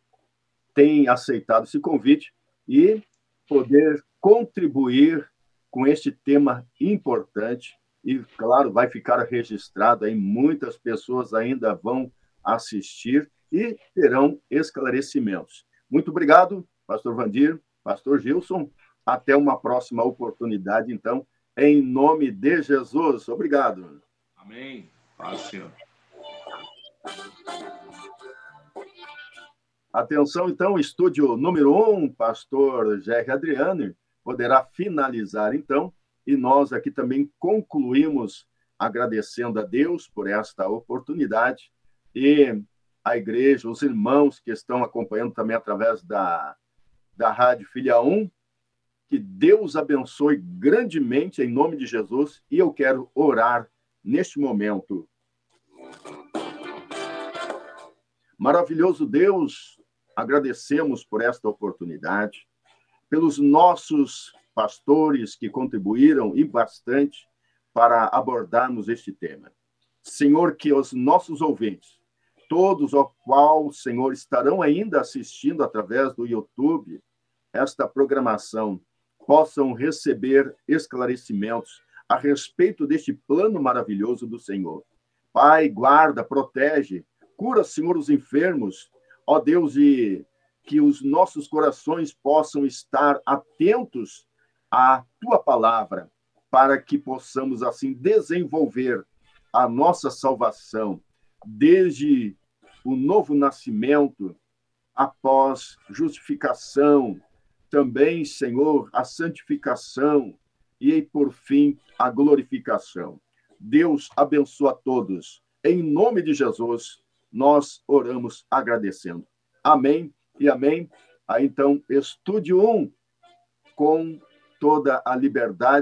têm aceitado esse convite e poder contribuir com este tema importante. E, claro, vai ficar registrado aí, muitas pessoas ainda vão assistir e terão esclarecimentos. Muito obrigado, pastor Vandir, pastor Gilson. Até uma próxima oportunidade, então, em nome de Jesus. Obrigado. Amém. Paz, Senhor. Atenção, então, estúdio número 1, pastor Jerry Adriano, poderá finalizar, então, e nós aqui também concluímos agradecendo a Deus por esta oportunidade e a igreja, os irmãos que estão acompanhando também através da Rádio Filha 1, que Deus abençoe grandemente em nome de Jesus, e eu quero orar neste momento. Maravilhoso Deus, agradecemos por esta oportunidade, pelos nossos pastores que contribuíram e bastante para abordarmos este tema. Senhor, que os nossos ouvintes, todos ao qual, Senhor, estarão ainda assistindo através do YouTube esta programação, possam receber esclarecimentos a respeito deste plano maravilhoso do Senhor. Pai, guarda, protege, cura, Senhor, os enfermos, ó Deus, e que os nossos corações possam estar atentos à Tua palavra, para que possamos, assim, desenvolver a nossa salvação, desde o novo nascimento, após justificação, também, Senhor, a santificação e, por fim, a glorificação. Deus abençoa a todos. Em nome de Jesus, nós oramos agradecendo. Amém e amém. Aí, então, Estúdio 1, com toda a liberdade.